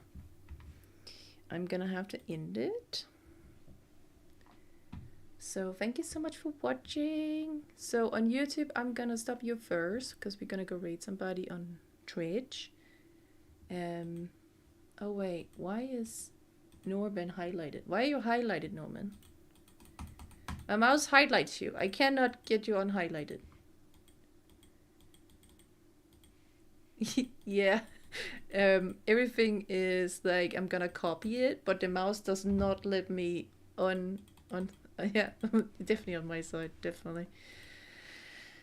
I'm gonna have to end it. So thank you so much for watching. So on YouTube, I'm gonna stop you first because we're gonna go raid somebody on Twitch. Oh wait, why is Norman highlighted? Why are you highlighted, Norman? My mouse highlights you. I cannot get you unhighlighted. Yeah. Everything is like I'm gonna copy it, but the mouse does not let me yeah, definitely on my side, definitely.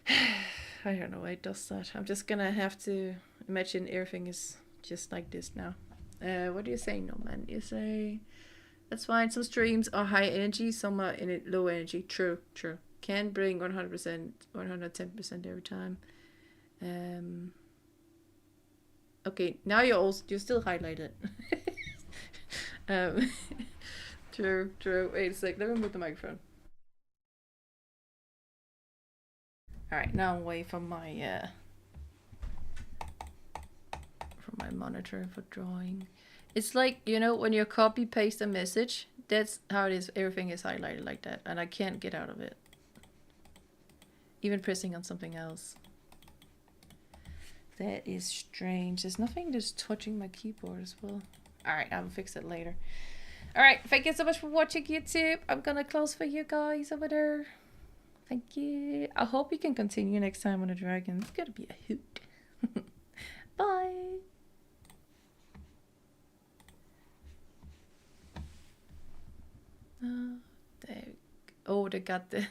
I don't know why it does that. I'm just gonna have to imagine everything is just like this now. What do you say, Norman? You say that's fine. Some streams are high energy, some are in it low energy. True. Can bring 100%, 110% every time. Okay, now you're still highlighted. True. Wait a sec. Let me move the microphone. All right, now I'm away from my monitor for drawing. It's like, you know, when you copy paste a message, that's how it is. Everything is highlighted like that, and I can't get out of it. Even pressing on something else. That is strange. There's nothing just touching my keyboard as well. Alright, I'll fix it later. Alright, thank you so much for watching YouTube. I'm gonna close for you guys over there. Thank you. I hope you can continue next time on the dragon. It's gonna be a hoot. Bye. There. Oh, they got the